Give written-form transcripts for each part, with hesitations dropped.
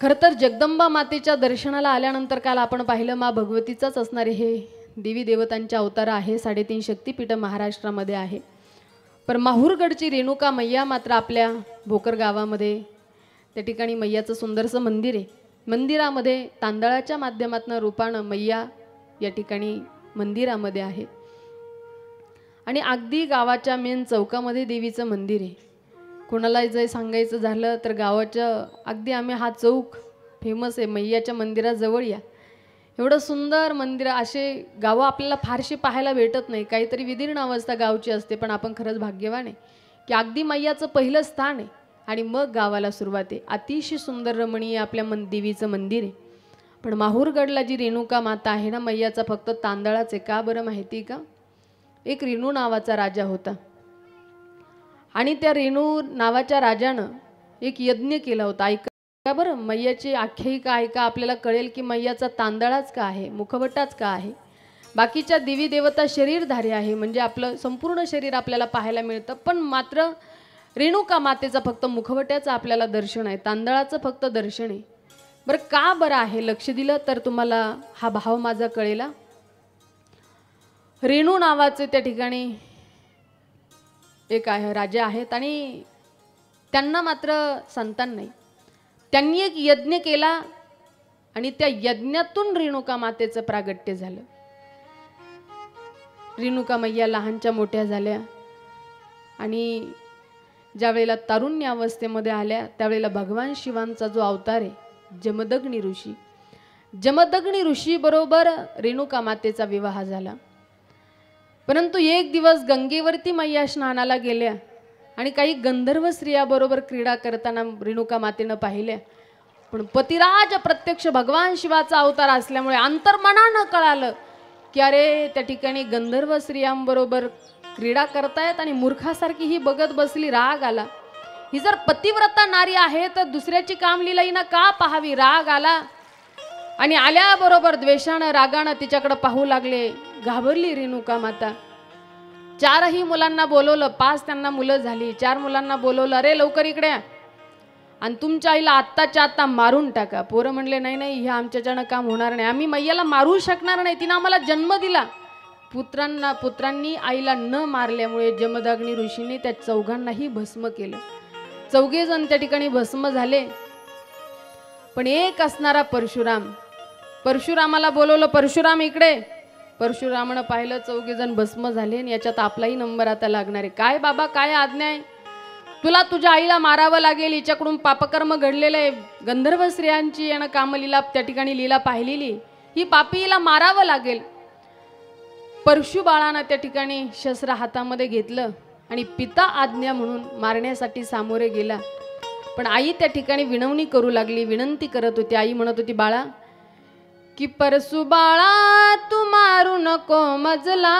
खरं तर जगदंबा मातेच्या दर्शनाला आल्यानंतर काल आपण पाहिलं मा भगवतीचाच असणारे हे देवी देवतांचे अवतार आहे. 3.5 शक्तिपीठ महाराष्ट्रामध्ये आहे. पण माहूरगडची रेणुका मैया मात्र आपल्या भोकर गावामध्ये त्या ठिकाणी मैयाचं सुंदरसं मंदिर आहे. मंदिरामध्ये तांदळाच्या माध्यमातून रूपानं मैया या ठिकाणी मंदिरामध्ये आहे. आणि अगदी गावाच्या मेन चौकामध्ये देवीचं मंदिर आहे. कोणाला जर सांगायचं झालं तर गावाच्या अगदी आम्ही हा चौक फेमस आहे, मैयाच्या मंदिराजवळ या. एवढं सुंदर मंदिर, असे गावं आपल्याला फारशी पाहायला भेटत नाही. काहीतरी विदीर्ण अवस्था गावची असते, पण आपण खरंच भाग्यवान आहे की अगदी मैयाचं पहिलं स्थान आहे आणि मग गावाला सुरुवात आहे. अतिशय सुंदर रमणीय आपल्या देवीचं मंदिर आहे. पण माहूरगडला जी रेणुका माता आहे ना मैयाचा फक्त तांदळाच आहे. का बरं माहिती का? एक रेणू नावाचा राजा होता आणि त्या रेणू नावाच्या राजानं एक यज्ञ केला होता. ऐका बरं, मैयाची आख्यायिका ऐका, आपल्याला कळेल की मैयाचा तांदळाच का आहे, मुखवटाच का आहे. बाकीच्या देवी देवता शरीरधारी आहे, म्हणजे आपलं संपूर्ण शरीर आपल्याला पाहायला मिळतं, पण मात्र रेणुका मातेचा फक्त मुखवट्याचं आपल्याला दर्शन आहे, तांदळाचं फक्त दर्शन आहे. बरं का बरं आहे? लक्ष दिलं तर तुम्हाला हा भाव माझा कळेला. रेणू नावाचे त्या ठिकाणी एक आहे राजा आहेत आणि त्यांना मात्र संतान नाही. त्यांनी एक यज्ञ केला आणि त्या यज्ञातून रेणुका मातेचं प्रागट्य झालं. रेणुका मैया लहानच्या मोठ्या झाल्या आणि ज्या वेळेला तारुण्य अवस्थेमध्ये आल्या त्यावेळेला भगवान शिवांचा जो अवतार आहे जमदग्नी ऋषी, जमदग्नी ऋषी बरोबर रेणुका मातेचा विवाह झाला. परंतु एक दिवस गंगेवरती मैया स्नानाला गेल्या आणि काही गंधर्व स्त्रियाबरोबर क्रीडा करताना रेणुका मातेनं पाहिल्या. पण पतिराज प्रत्यक्ष भगवान शिवाचा अवतार असल्यामुळे अंतर्मनानं कळालं की अरे त्या ठिकाणी गंधर्व स्त्रियांबरोबर क्रीडा करतायत आणि मूर्खासारखी ही बघत बसली. राग आला. ही जर पतिव्रता नारी आहे तर दुसऱ्याची कामलीला हिनं का पाहावी? राग आला आणि आल्याबरोबर द्वेषानं रागानं तिच्याकडे पाहू लागले. घाबरली रेणुका माता. 4ही मुलांना बोलवलं, 5 त्यांना मुलं झाली. 4 मुलांना बोलवलं, अरे लवकर इकडे या आणि तुमच्या आईला आत्ताच्या आत्ता मारून टाका. पोरं म्हणले नाही नाही, ह्या आमच्याच्यानं काम होणार नाही, आम्ही मैयाला मारू शकणार नाही, तिनं आम्हाला जन्म दिला. पुत्रांनी आईला न मारल्यामुळे जमदग्नी ऋषीने त्या चौघांनाही भस्म केलं. 4घे जण त्या ठिकाणी भस्म झाले. पण एक असणारा परशुरामाला बोलवलं, परशुराम इकडे. परशुरामानं पाहिलं 4घे जण भस्म झाले आणि याच्यात आपलाही नंबर आता लागणार आहे. काय बाबा, काय आज्ञा आहे? तुला तुझ्या आईला मारावं लागेल, हिच्याकडून पापकर्म घडलेलं आहे. गंधर्व स्त्रियांची यानं कामलीला त्या ठिकाणी लीला पाहिलेली, ही पापी हिला मारावं लागेल. परशुबाळानं त्या ठिकाणी शस्त्र हातामध्ये घेतलं आणि पिता आज्ञा म्हणून मारण्यासाठी सामोरे गेला. पण आई त्या ठिकाणी विनवणी करू लागली, विनंती करत होती. आई म्हणत होती, बाळा की परशुबाळा तू मारू नको मजला,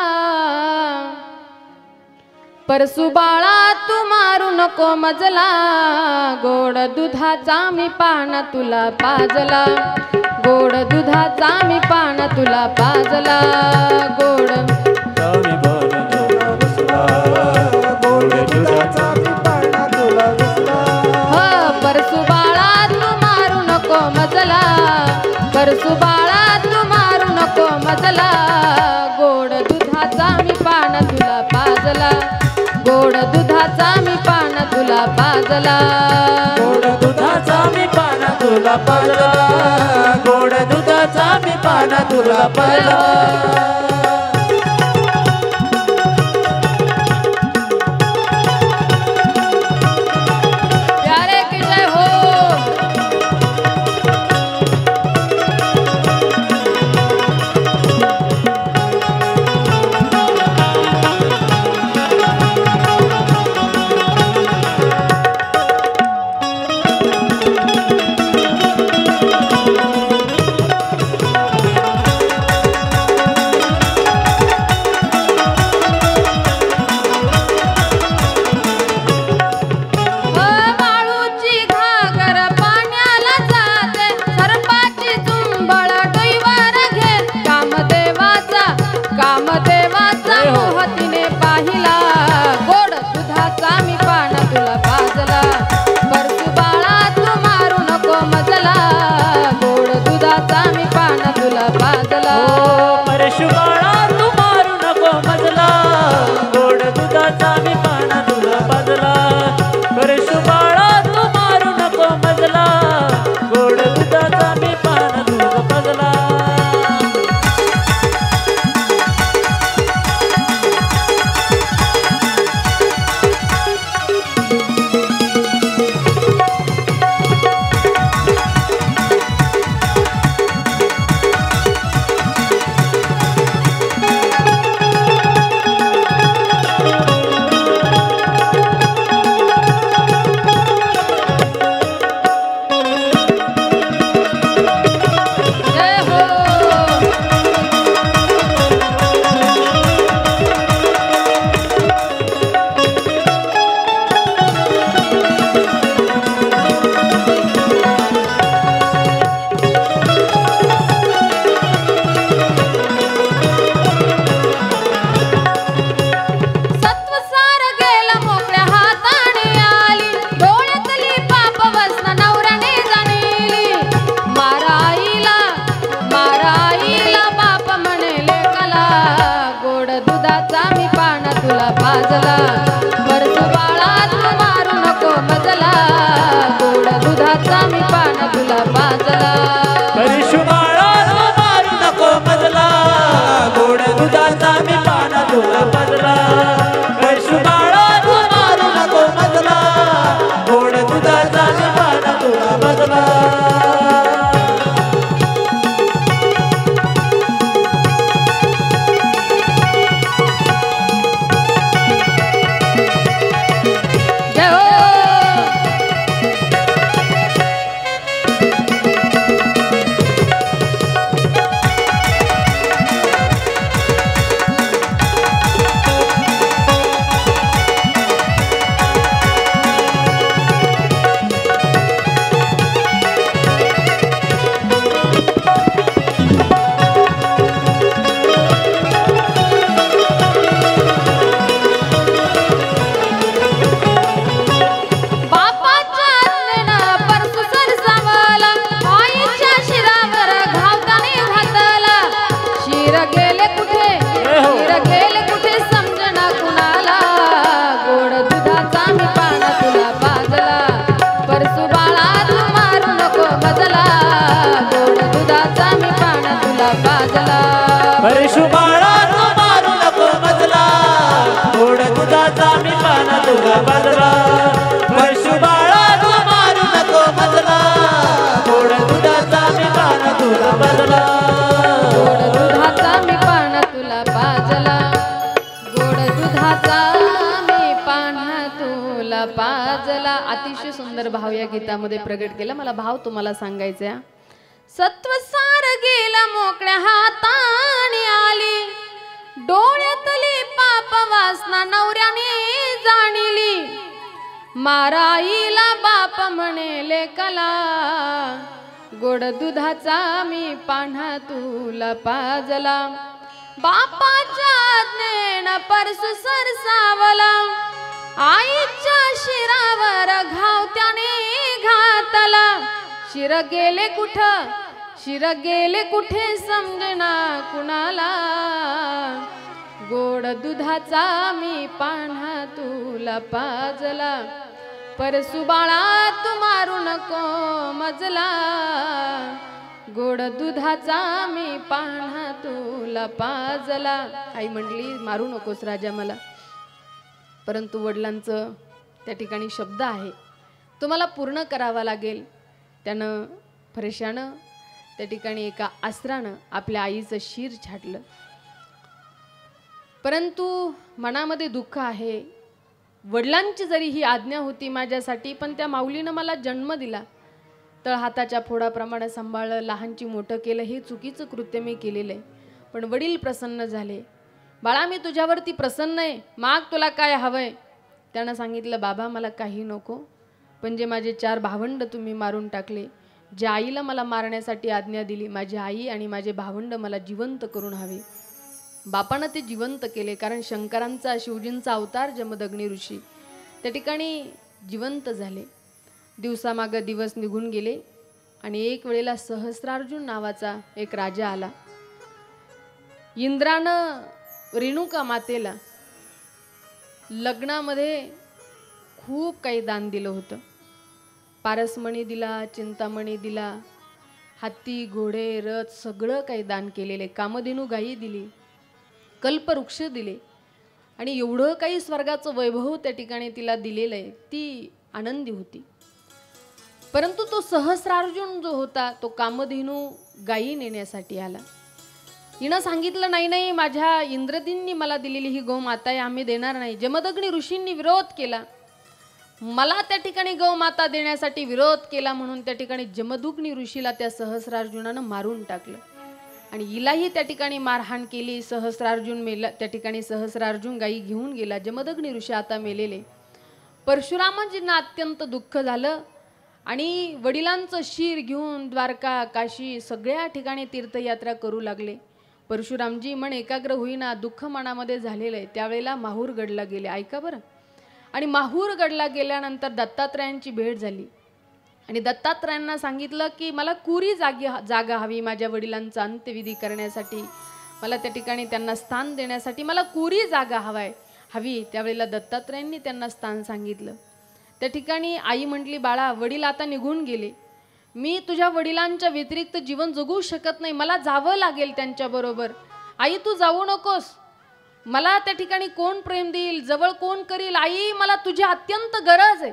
परशुबाळा तू मारू नको मजला, गोड दुधाचा मी पाना तुला पाजला, गोड दुधाचा मी पाना तुला पाजला, गोड परशुबाळा तू मारू नको मजला, परशुबाळा तू मारू नको मजला, गोड दुधाचा मी पाना तुला पाजला, गोड दुधाचा मी पाना तुला पाजला, गोड दुधाचा मी पाना तुला पाजला, गोड दुधाचा मी पाना तुला पाजला. पाजला गोड दुधाचा मी पाना तुला पाजला परशु बाळा तू मारू नको मजला गोड दुधाचा मी पाना तुला पाजला परशु बाळा तू मारू नको मजला गोड दुधाचा मी पाना तुला पाजला पाजला परशु बाळा तू मारू नको मजला गोड दुधाचा मी पाना तुला पाजला परशु बाळा तू मारू नको मजला गोड दुधाचा मी पाना तुला पाजला परशु बाळा तू मारू नको मजला गोड दुधाचा मी पाना तुला पाजला परशु बाळा तू मारू नको मजला गोड दुधाचा मी पाना तुला पाजला परशु बाळा तू मारू नको मजला गोड दुधाचा मी पाना तुला पाजला गोड दुधाचा मी पाना तुला पाजला गोड दुधाचा मी पाना तुला पाजला अतिशय सुंदर भाव या गीतामध्ये प्रगट केला मला भाव तुम्हाला सांगायचा आहे सत्वसार गेला मोकळ्या हाताने आली डोळ्यातली पाप वासना नवऱ्याने जाणिली माराईला बाप म्हणे कला गोड दुधाचा मी पान्हा तुला पाजला बापाच्या आज्ञेनं परशु सरसावला आईच्या शिरावर घाव त्याने घातला शिर गेले कुठे समजना कुणाला गोड दुधाचा मी पान्हा तुला पाजला परशु बाळा तू मारू नको मजला गोड दुधाचा मी पान्हा तुला पाजला आई म्हणली मारू नकोस राजा मला परंतु वडिलांचं त्या ठिकाणी शब्द आहे तुम्हाला पूर्ण करावा लागेल त्यानं फरशानं त्या ठिकाणी एका अस्त्रानं आपल्या आईचं शिर छाटलं परंतु मनामध्ये दुःख आहे वडिलांची जरी ही आज्ञा होती माझ्यासाठी पण त्या माऊलीनं मला जन्म दिला तळ हाताच्या फोडाप्रमाणे सांभाळलं लहानची मोठं केलं हे चुकीचं कृत्य मी केलेलं आहे पण वडील प्रसन्न झाले बाळा मी तुझ्यावरती प्रसन्न आहे माग तुला काय हवंय त्यानं सांगितलं बाबा मला काही नको पण जे माझे 4 भावंड तुम्ही मारून टाकले ज्या आईला मला मारण्यासाठी आज्ञा दिली माझी आई आणि माझे भावंड मला जिवंत करून हवे बापानं ते जिवंत केले कारण शंकरांचा शिवजींचा अवतार जमदग्नी ऋषी त्या ठिकाणी जिवंत झाले दिवसामागं दिवस निघून गेले आणि एक वेळेला सहस्रार्जुन नावाचा एक राजा आला. इंद्रानं रेणुका मातेला लग्नामध्ये खूप काही दान दिलं होतं. पारसमणी दिला, चिंतामणी दिला, हत्ती, घोडे, रथ सगळं काही दान केलेले. कामधेनू गायी दिली, कल्पवृक्ष दिले आणि एवढं काही स्वर्गाचं वैभव त्या ठिकाणी तिला दिलेलं आहे. ती आनंदी होती. परंतु तो सहस्रार्जुन जो होता तो कामधेनू गायी नेण्यासाठी आला. हिनं सांगितलं, नाही नाही, माझ्या इंद्रजींनी मला दिलेली ही गौमाता आहे, आम्ही देणार नाही. जमदग्नी ऋषींनी विरोध केला. मला त्या ठिकाणी गौमाता देण्यासाठी विरोध केला म्हणून त्या ठिकाणी जमदग्नी ऋषीला त्या सहस्रार्जुनानं मारून टाकलं आणि हिलाही त्या ठिकाणी मारहाण केली. सहस्रार्जुन मेला. त्या ठिकाणी सहस्रार्जुन गायी घेऊन गेला. जमदग्नी ऋषी आता मेलेले. परशुरामाजींना अत्यंत दुःख झालं आणि वडिलांचं शीर घेऊन द्वारका, काशी सगळ्या ठिकाणी तीर्थयात्रा करू लागले. परशुरामजी मन एकाग्र होईना, दुःख मनामध्ये झालेलं आहे. त्यावेळेला माहूरगडला गेले. ऐका बरं. आणि माहूरगडला गेल्यानंतर दत्तात्रयांची भेट झाली आणि दत्तात्रयांना सांगितलं की मला कुरी जागा हवी माझ्या वडिलांचा अंत्यविधी करण्यासाठी. मला त्या ठिकाणी त्यांना स्थान देण्यासाठी मला कुरी जागा हवी. त्यावेळेला दत्तात्रयांनी त्यांना स्थान सांगितलं. त्या ठिकाणी आई म्हटली, बाळा, वडील आता निघून गेले, मी तुझ्या वडिलांच्या व्यतिरिक्त जीवन जगू शकत नाही, मला जावं लागेल त्यांच्याबरोबर. आई, तू जाऊ नकोस, मला त्या ठिकाणी कोण प्रेम देईल, जवळ कोण करील, आई मला तुझी अत्यंत गरज आहे.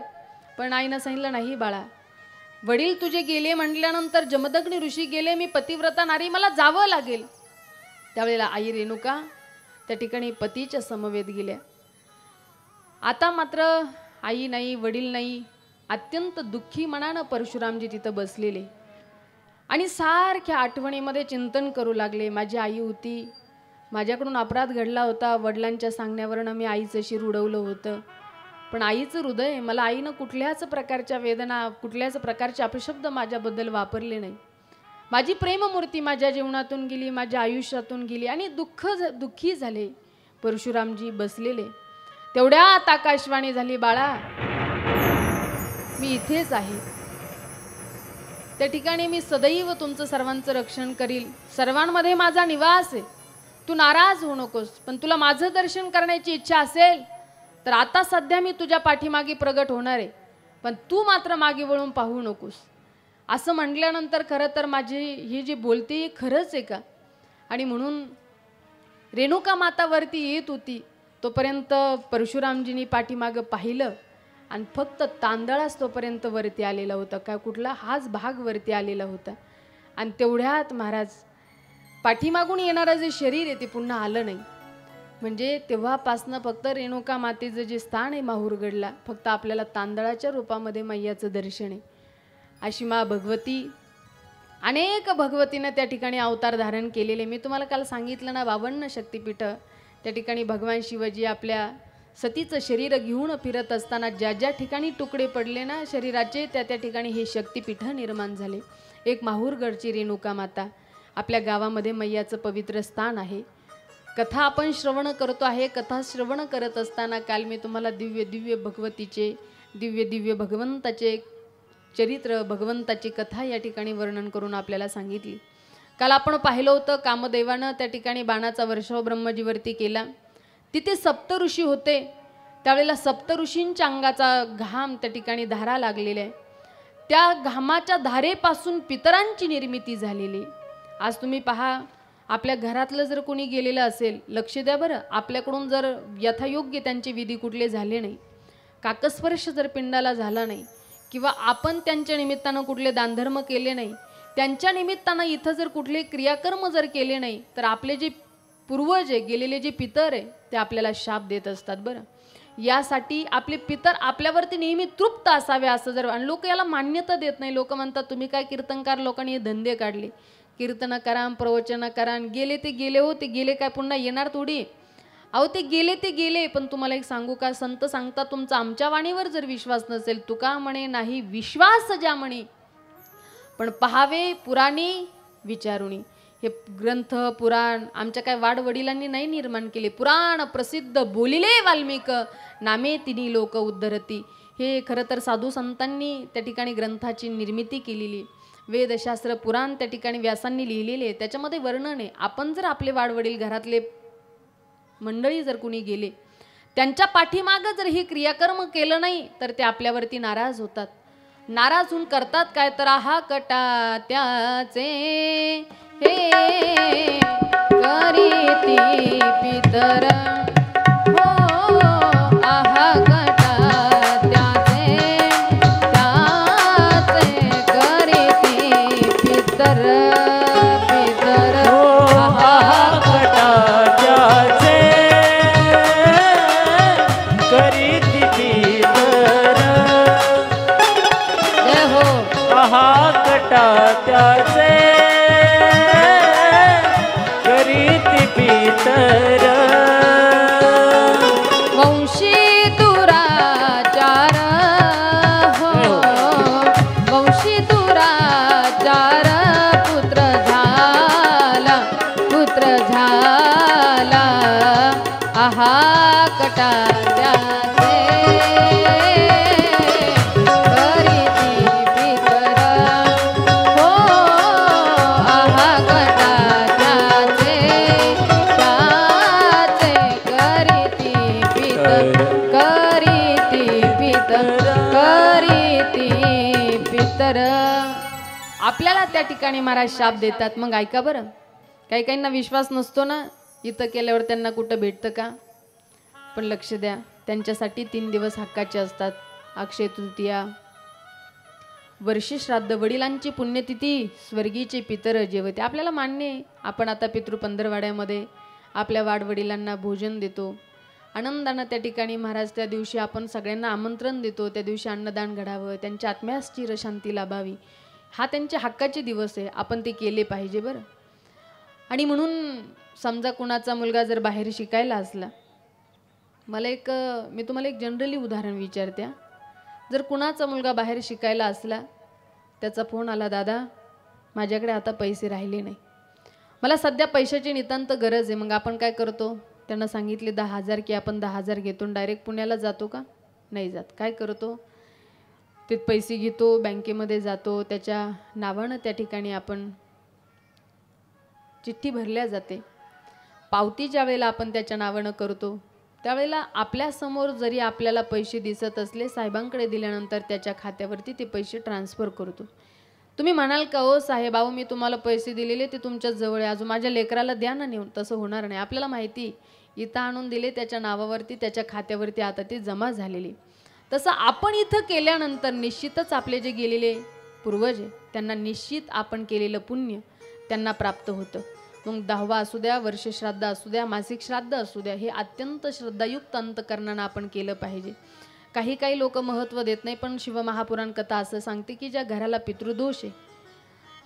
पण आईनं सांगितलं, नाही बाळा, वडील तुझे गेले म्हटल्यानंतर जमदग्नी ऋषी गेले, मी पतिव्रता नारी, मला जावं लागेल. त्यावेळेला आई रेणुका त्या ठिकाणी पतीच्या समवेत गेल्या. आता मात्र आई नाही, वडील नाही, अत्यंत दुःखी मनानं परशुरामजी तिथं बसलेले आणि सारख्या आठवणीमध्ये चिंतन करू लागले. माझी आई होती, माझ्याकडून अपराध घडला होता, वडिलांच्या सांगण्यावरनं मी आईचं शिर उडवलं होतं. पण आईचं हृदय, मला आईनं कुठल्याच प्रकारच्या वेदना, कुठल्याच प्रकारचे अपशब्द माझ्याबद्दल वापरले नाही. माझी प्रेममूर्ती माझ्या जीवनातून गेली, माझ्या आयुष्यातून गेली आणि दुःखी झाले. परशुरामजी बसलेले. तेवढ्यात आकाशवाणी झाली, बाळा, मी इथेच आहे. त्या ठिकाणी मी सदैव तुमचं सर्वांचं रक्षण करील, सर्वांमध्ये माझा निवास आहे. तू नाराज होऊ नकोस, पण तुला माझं दर्शन करण्याची इच्छा असेल तर आता सध्या मी तुझ्या पाठीमागे प्रगट होणार आहे, पण तू मात्र मागे वळून पाहू नकोस. असं म्हटल्यानंतर खरं तर माझी ही जी बोलते खरंच आहे का? आणि म्हणून रेणुका मातावरती येत होती तोपर्यंत परशुरामजींनी पाठीमागं पाहिलं आणि फक्त तांदळाच तोपर्यंत वरती आलेला होता, काय कुठला हाच भाग वरती आलेला होता. आणि तेवढ्यात महाराज पाठीमागून येणारं जे शरीर आहे ते पुन्हा आलं नाही. म्हणजे तेव्हापासनं फक्त रेणुका मातेचं जे स्थान आहे माहूरगडला, फक्त आपल्याला तांदळाच्या रूपामध्ये मैयाचं दर्शन आहे. अशी मा भगवती, अनेक भगवतीनं त्या ठिकाणी अवतार धारण केलेले. मी तुम्हाला काल सांगितलं ना, 52 शक्तिपीठ. त्या ठिकाणी भगवान शिवजी आपल्या सतीचं शरीर घेऊन फिरत असताना ज्या ज्या ठिकाणी तुकडे पडले ना शरीराचे, त्या त्या ठिकाणी हे शक्तिपीठ निर्माण झाले. एक माहूरगडची रेणुका माता, आपल्या गावामध्ये मैयाचं पवित्र स्थान आहे. कथा आपण श्रवण करतो आहे. कथा श्रवण करत असताना काल मी तुम्हाला दिव्य दिव्य भगवतीचे, दिव्य दिव्य भगवंताचे चरित्र, भगवंताची कथा या ठिकाणी वर्णन करून आपल्याला सांगितली. काल आपण पाहिलं होतं कामदेवानं त्या ठिकाणी बाणाचा वर्षाव ब्रह्मजीवरती केला. तिथे सप्तऋषी होते. त्यावेळेला सप्तऋषींच्या अंगाचा घाम त्या ठिकाणी धारा लागलेल्या आहे. त्या घामाच्या धारेपासून पितरांची निर्मिती झालेली. आज तुम्ही पहा, आपल्या घरातलं जर कोणी गेलेलं असेल, लक्ष द्या बरं, आपल्याकडून जर यथायोग्य त्यांचे विधी कुठले झाले नाही, काकस्पर्श जर पिंडाला झाला नाही, किंवा आपण त्यांच्या निमित्तानं कुठले दानधर्म केले नाही, त्यांच्या निमित्तानं इथं जर कुठले क्रियाकर्म जर केले नाही, तर आपले जे पूर्वज आहे, गेलेले जे पितर आहे, ते आपल्याला शाप देत असतात. बरं, यासाठी आपले पितर आपल्यावरती नेहमी तृप्त असावे असं जर, आणि लोक याला मान्यता देत नाही. लोक म्हणतात तुम्ही काय कीर्तनकार लोकांनी हे धंदे काढले, कीर्तन करा, प्रवचन करा, गेले ते गेले. हो, ते गेले काय पुन्हा येणार थोडी? अहो, ते गेले. पण तुम्हाला एक सांगू का, संत सांगतात तुमचा आमच्या वाणीवर जर विश्वास नसेल, तुका म्हणे नाही विश्वास ज्या म्हणे, पण पहावे पुराणी विचारुणी. हे ग्रंथ पुराण आमच्या काय वाडवडिलांनी नाही निर्माण केले. पुराण प्रसिद्ध बोलिले वाल्मिक, नामे तिन्ही लोक उद्धरती. हे खरं तर साधू संतांनी त्या ठिकाणी ग्रंथाची निर्मिती केलेली. वेदशास्त्र पुराण त्या ठिकाणी व्यासांनी लिहिलेले आहे, त्याच्यामध्ये वर्णन आहे. आपण जर आपले वाडवडील घरातले मंडळी जर कुणी गेले, त्यांच्या पाठीमागं जर ही क्रियाकर्म केलं नाही तर ते आपल्यावरती नाराज होतात. नाराज होऊन करतात काय तर आहा कटा त्याचे हे करीती पितर हो आहा कटा त्याचे त्याचे करीती पितर पितर आहा कटा त्याचे करीती पितर जय हो आहा कटा त्याचे करीती पितर वंशी दुराचार हो वंशी दुराचार पुत्र झाला आहा कटा त्याचे करीती पितर हो आहा कटा त्याचे करीती पितर करीती पितर. आपल्याला त्या ठिकाणी महाराज शाप देतात. मग ऐका बरं, काही काहींना विश्वास नसतो ना, इथं केल्यावर त्यांना कुठं भेटतं का. पण लक्ष द्या, त्यांच्यासाठी 3 दिवस हक्काचे असतात. अक्षय तृतीया, वर्षश्राद्ध, वडिलांची पुण्यतिथी, स्वर्गीचे पितर जेवते. आपल्याला मान्य आहे, आपण आता पितृ पंधरवाड्यामध्ये आपल्या वाडवडिलांना भोजन देतो आनंदानं. त्या ठिकाणी महाराज त्या दिवशी आपण सगळ्यांना आमंत्रण देतो. त्या दिवशी अन्नदान घडावं, त्यांच्या आत्म्यास चिरशांती लाभावी. हा त्यांच्या हक्काचे दिवस आहे, आपण ते केले पाहिजे बरं. आणि म्हणून समजा कुणाचा मुलगा जर बाहेर शिकायला असला, मी तुम्हाला एक जनरली उदाहरण विचारते. जर कुणाचा मुलगा बाहेर शिकायला असला, त्याचा फोन आला, दादा माझ्याकडे आता पैसे राहिले नाही, मला सध्या पैशाची नितांत गरज आहे. मग आपण काय करतो, त्यांना सांगितले 10,000 की आपण 10,000 घेतो, डायरेक्ट पुण्याला जातो का, नाही जात. काय करतो, ते पैसे घेतो, बँकेमध्ये जातो, त्याच्या नावानं त्या ठिकाणी आपण चिठ्ठी भरल्या जाते. पावती ज्या वेळेला आपण त्याच्या नावानं करतो, त्यावेळेला आपल्यासमोर जरी आपल्याला पैसे दिसत असले, साहेबांकडे दिल्यानंतर त्याच्या खात्यावरती ते पैसे ट्रान्सफर करतो. तुम्ही म्हणाल का, ओ साहेब अहो मी तुम्हाला पैसे दिलेले ते तुमच्याच जवळ आहे, अजून माझ्या लेकराला द्या ना नेऊन. तसं होणार नाही. आपल्याला माहिती, इथं आणून दिले त्याच्या नावावरती, त्याच्या खात्यावरती आता ते जमा झालेली. तसं आपण इथं केल्यानंतर निश्चितच आपले जे गेलेले पूर्वज आहे त्यांना निश्चित आपण केलेलं पुण्य त्यांना प्राप्त होतं. मग 10वा असू द्या, वर्षश्राद्ध असू द्या, मासिक श्राद्ध असू द्या, हे अत्यंत श्रद्धायुक्त अंतकरणानं आपण केलं पाहिजे. काही लोक महत्त्व देत नाही, पण शिवमहापुराण कथा असं सांगते की ज्या घराला पितृदोष आहे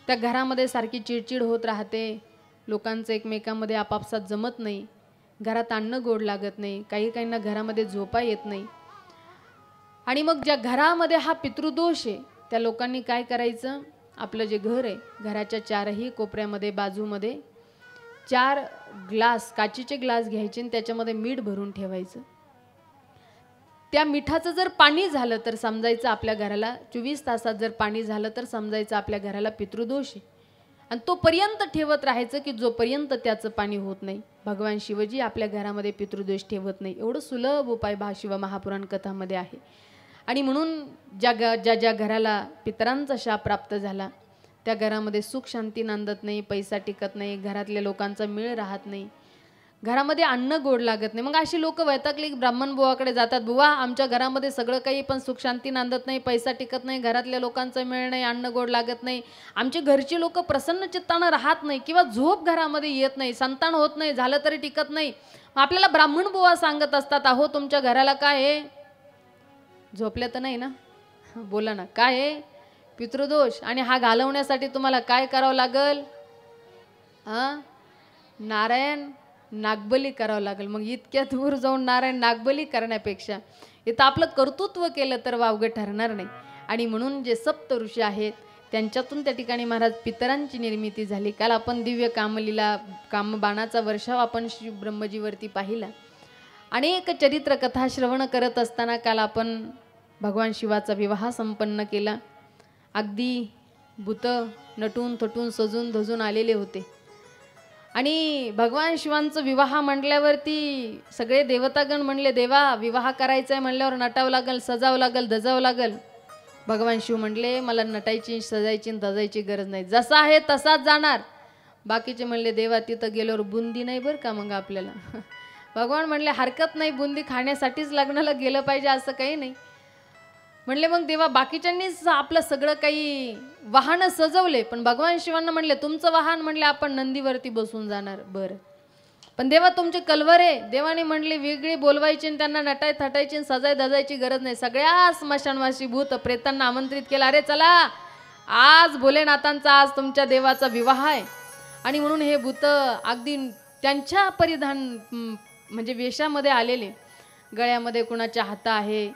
त्या घरामध्ये सारखी चिडचिड होत राहते, लोकांचं एकमेकांमध्ये आपापसात जमत नाही, घरात अन्न गोड लागत नाही, काहींना घरामध्ये झोपा येत नाही. आणि मग ज्या घरामध्ये हा पितृदोष आहे त्या लोकांनी काय करायचं, आपलं जे घर आहे घराच्या 4ही कोपऱ्यामध्ये बाजूमध्ये 4 ग्लास, काचेचे ग्लास घ्यायचे आणि त्याच्यामध्ये मीठ भरून ठेवायचं. त्या मिठाचं जर पाणी झालं तर समजायचं आपल्या घराला, 24 तासात जर पाणी झालं तर समजायचं आपल्या घराला पितृदोष आहे. आणि तोपर्यंत ठेवत राहायचं की जोपर्यंत त्याचं पाणी होत नाही. भगवान शिवजी आपल्या घरामध्ये पितृदोष ठेवत नाही. एवढं सुलभ उपाय शिव महापुराण कथामध्ये आहे. आणि म्हणून ज्या घराला पितरांचा शाप प्राप्त झाला त्या घरामध्ये सुख शांती नांदत नाही, पैसा टिकत नाही, घरातल्या लोकांचा मेळ राहत नाही, घरामध्ये अन्न गोड लागत नाही. मग अशी लोक वैतागली ब्राह्मण बुवाकडे जातात, बुवा आमच्या घरामध्ये सगळं काही पण सुख शांती नांदत नाही, पैसा टिकत नाही, घरातल्या लोकांचा मेळ नाही, अन्न गोड लागत नाही, आमचे घरची लोक प्रसन्न चित्तानं राहत नाही किंवा झोप घरामध्ये येत नाही, संतान होत नाही, झालं तरी टिकत नाही. आपल्याला ब्राह्मण बुवा सांगत असतात, अहो तुमच्या घराला काय आहे, झोपल्या तर नाही ना, बोला ना काय आहे, पितृदोष. आणि हा घालवण्यासाठी तुम्हाला काय करावं लागल, नारायण नागबली करावं लागेल. मग इतक्या दूर जाऊन नारायण नागबली करण्यापेक्षा इथं आपलं कर्तृत्व केलं तर वावगं ठरणार नाही. आणि म्हणून जे सप्त ऋषी आहेत त्यांच्यातून त्या ठिकाणी महाराज पितरांची निर्मिती झाली. काल आपण दिव्य कामलीला कामबाणाचा वर्षाव आपण श्री ब्रह्मजीवरती पाहिला. अनेक चरित्र कथा श्रवण करत असताना काल आपण भगवान शिवाचा विवाह संपन्न केला. अगदी भूत नटून थटून सजून धजून आलेले होते आणि भगवान शिवांचं विवाह म्हटल्यावरती सगळे देवतागण म्हणले देवा विवाह करायचा आहे म्हणल्यावर नटावं लागल सजावं लागल धजावं लागल. भगवान शिव म्हणले मला नटायची सजायची धजायची गरज नाही, जसा आहे तसाच जाणार. बाकीचे म्हणले देवा तिथं गेल्यावर बुंदी नाही बरं का मग आपल्याला. भगवान म्हणले हरकत नाही, बुंदी खाण्यासाठीच लग्नाला गेलं पाहिजे असं काही नाही. म्हणले मग देवा बाकीच्यांनीच आपलं सगळं काही वाहन सजवले पण भगवान शिवांना म्हणले तुमचं वाहन म्हणले आपण नंदीवरती बसून जाणार. बरं पण देवा तुमचे कलवरे, देवाने म्हणले वेगळी बोलवायची आणि त्यांना नटाय थटायची आणि सजाय धजायची गरज नाही. सगळ्या स्मशानवासी भूत प्रेतांना आमंत्रित केलं, अरे चला आज भोलेनाथांचा आज तुमच्या देवाचा विवाह आहे. आणि म्हणून हे भूत अगदी त्यांच्या परिधान म्हणजे वेशामध्ये आलेले, गळ्यामध्ये कुणाच्या हात आहे,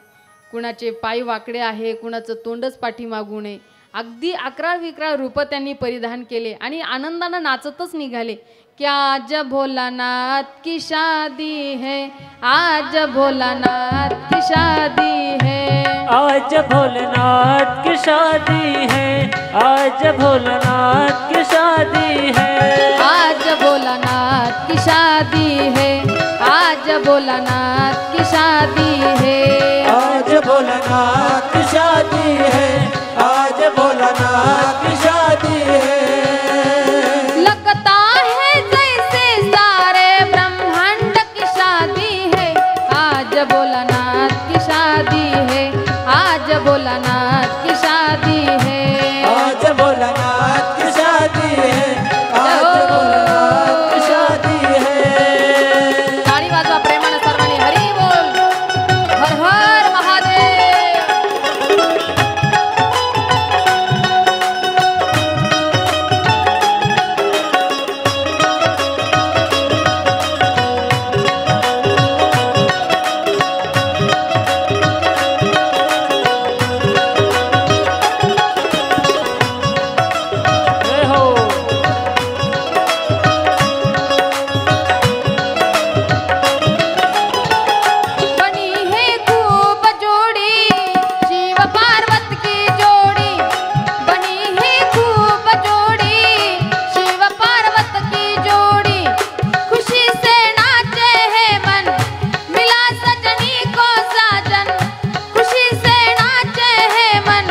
कुणाचे पाय वाकडे आहे, कुणाचं तोंडच पाठीमागून आहे, अगदी अकराळ विक्राळ रूप त्यांनी परिधान केले आणि आनंदानं नाचतच निघाले की आज भोलानाथ की शादी है, आज भोलानाथ की शादी है, आज भोलेनाथ की शादी है, आज भोलेनाथ की शादी है, आज भोलानाथ की शादी है, आज भोलानाथ की शादी है, आज भोलेनाथ की शादी है, आज भोलेनाथ की शादी है. लगता है जैसे सारे ब्रह्मांड की शादी है, आज भोलानाथ की शादी है, आज भोलानाथ की शादी है, आज भोलेनाथ की शादी है, आज भोलेनाथ की शादी है. टाळी वाजवा प्रेमानं सर्वांनी हरी बोल, हर हर महादेव. जय हो. बनी है खूब जोड़ी शिव पार्वती की जोड़ी, बनी है खूब जोड़ी शिव पार्वती की जोड़ी, खुशी से नाचे है मन मिला सजनी को साजन, खुशी से नाचे है मन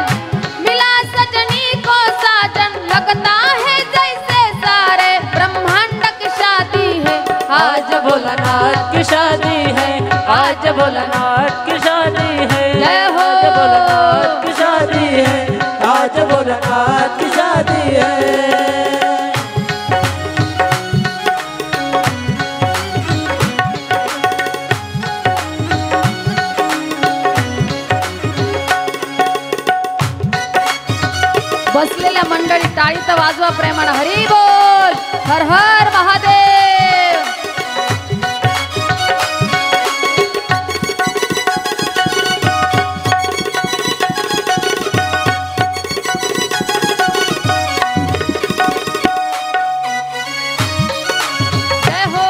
मिला सजनी को साजन, लगता है जैसे सारे ब्रह्मांड की शादी है, आज भोलेनाथ की शादी है, आज भोलेनाथ की शादी है, जय हो. आज भोलेनाथ की शादी है, आज भोलेनाथ की शादी है. बसलेल्या मंडळी टाळी तर वाजवा प्रेमानं हरी बोल, हर हर महादेव. जय हो.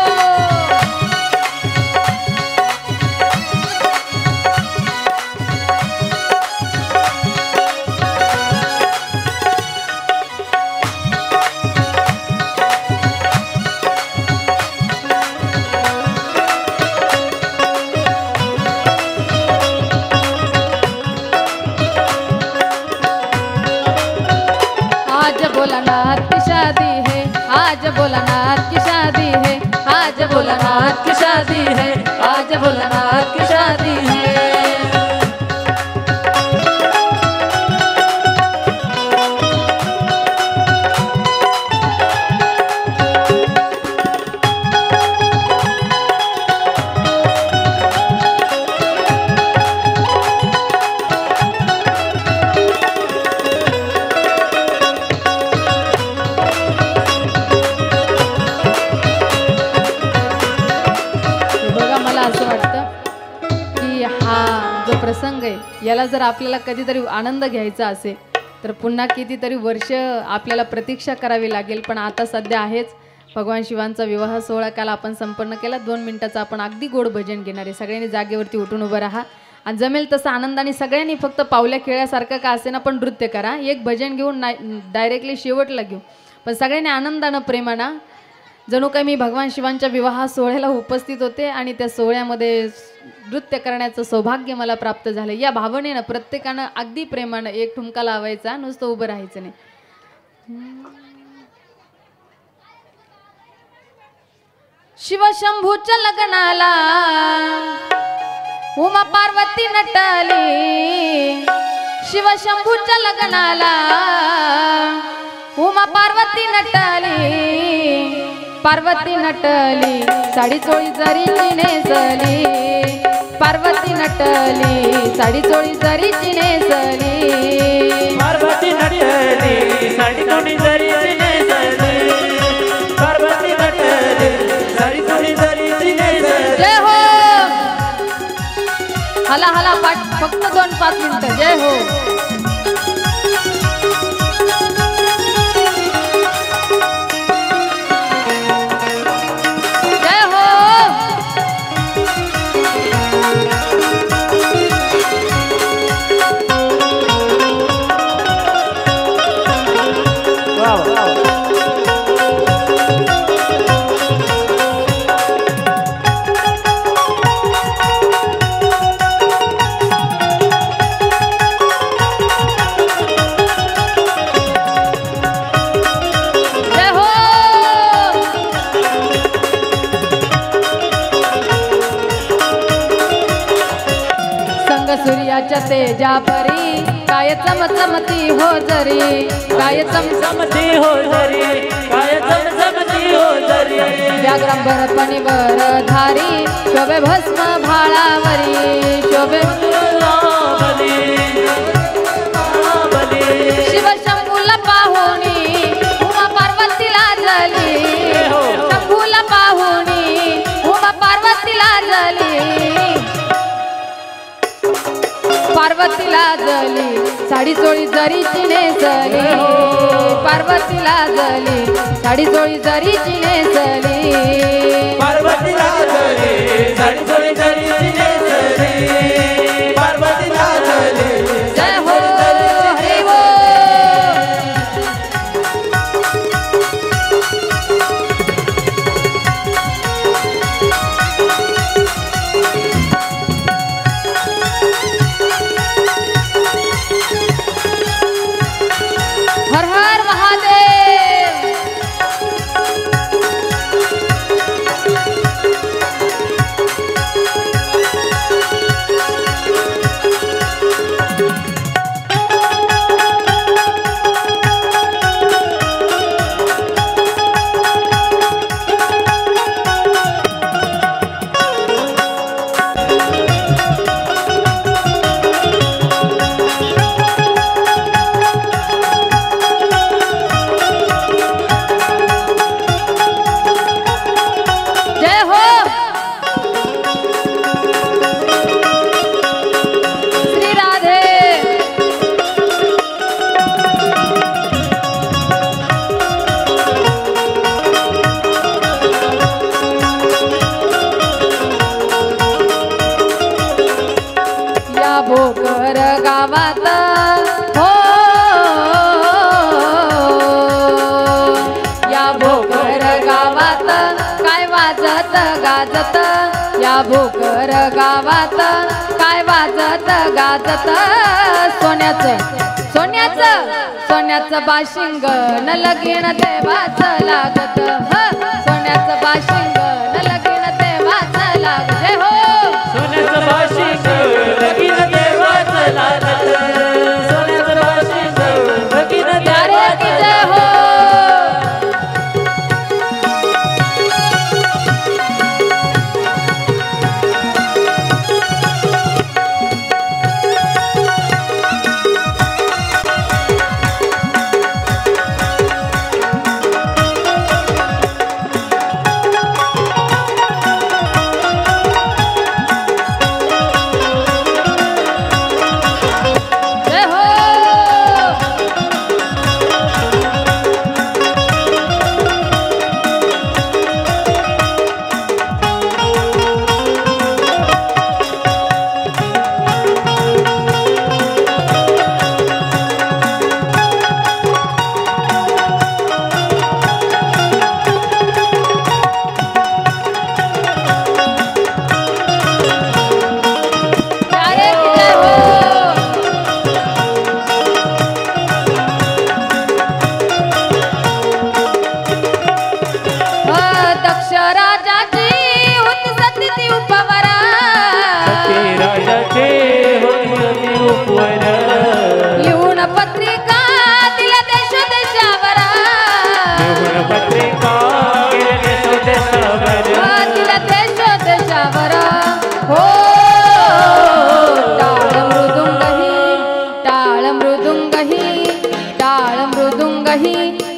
आज भोलानाथ की शादी है, आज भोलानाथ की शादी है, आज भोलानाथ की शादी है, आज भोलानाथ की शादी है. बघा मला असं वाटतं की हा जो प्रसंग आहे याला जर आपल्याला कधीतरी आनंद घ्यायचा असेल तर पुन्हा कितीतरी वर्ष आपल्याला प्रतीक्षा करावी लागेल. पण आता सध्या आहेच भगवान शिवांचा विवाह सोहळा काल आपण संपन्न केला. 2 मिनिटाचा आपण अगदी गोड भजन घेणार आहे. सगळ्यांनी जागेवरती उठून उभं राहा आणि जमेल तसं आनंदाने सगळ्यांनी फक्त पावल्या खेळल्यासारखं का असे ना पण नृत्य करा. एक भजन घेऊन डायरेक्टली शेवटला घेऊ, पण सगळ्यांनी आनंदानं प्रेमानं जणू काही मी भगवान शिवांच्या विवाह सोहळ्याला उपस्थित होते आणि त्या सोहळ्यामध्ये नृत्य करण्याचं सौभाग्य मला प्राप्त झालं. या भावनेनं प्रत्येकानं अगदी प्रेमानं एक ठुमका लावायचा, नुसतं उभं राहायचं नाही. शिवशंभूच्या लग्नाला उमा पार्वती नटली, शिवशंभूच्या लग्नाला उमा पार्वती नटली, पार्वती नटली साडी चोळी जरीची नेसली, पार्वती नटली साडी चोळी जरीची नेसली, पार्वती नटली साडी चोळी जरीची नेसली, पार्वती नटली साडी चोळी जरीची नेसली. जय हो. हाला हाला पाठ फक्त 2-5 मिनिटं. जय हो. सूर्याच्या तेजा परी काय चमचमती हो जरी, काय चमचमती हो जरी, काय चमचमती हो जरी, व्याघ्रांबर पणीवर धारी शोभे भस्म भाळावरी, शोभे शिवशंभूला पाहुणी उमा पार्वती लाजली, शंभूला पाहुणी उमा पार्वती लाजली, पार्वती लाजली साडी चोळी जरीची नेसली, पार्वती लाजली साडी चोळी जरीची नेसली, पार्वती लाजली साडी चोळी जरीची नेसली, पार्वती लाजली. जय हो. हरी हो. हर हर महादेव. भोकर गावात हो, या भोकर गावात काय वाजत गाजत, या भोकर गावात काय वाजत गाजत, सोन्याचं सोन्याचं सोन्याचं बाशिंग न लगीन देवाचं लागत, सोन्याचं बाशिंग न लगीन देवाचं लागत. हो. सोन्याचं बाशिंग लगीन देवाचं लागत, सोन्याचं बाशिंग लगीन देवाचं लागत.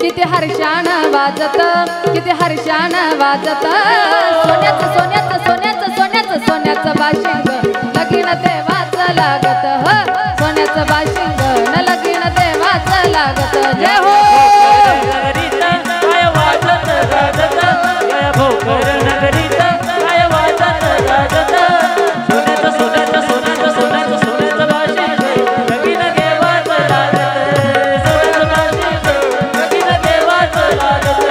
किती हर्षान वाजत, किती हर्षान वाजत, सोन्याचं सोन्याचं सोन्याचं सोन्याचं सोन्याचं बाशिंग लगीन देवाचं लागत, सोन्याचं बाशिंग न लगीन देवाचं लागत. जय हो नगरीत काय वाजत गाजत, या भोकर नगरीत काय वाजत गाजत, सोन्याचं सोन्याचं सोन्याचं सोन्याचं सोन्याचं बाशिंग लगीन देवाचं लागत, सोन्याचं बाशिंग लगीन देवाचं लागत.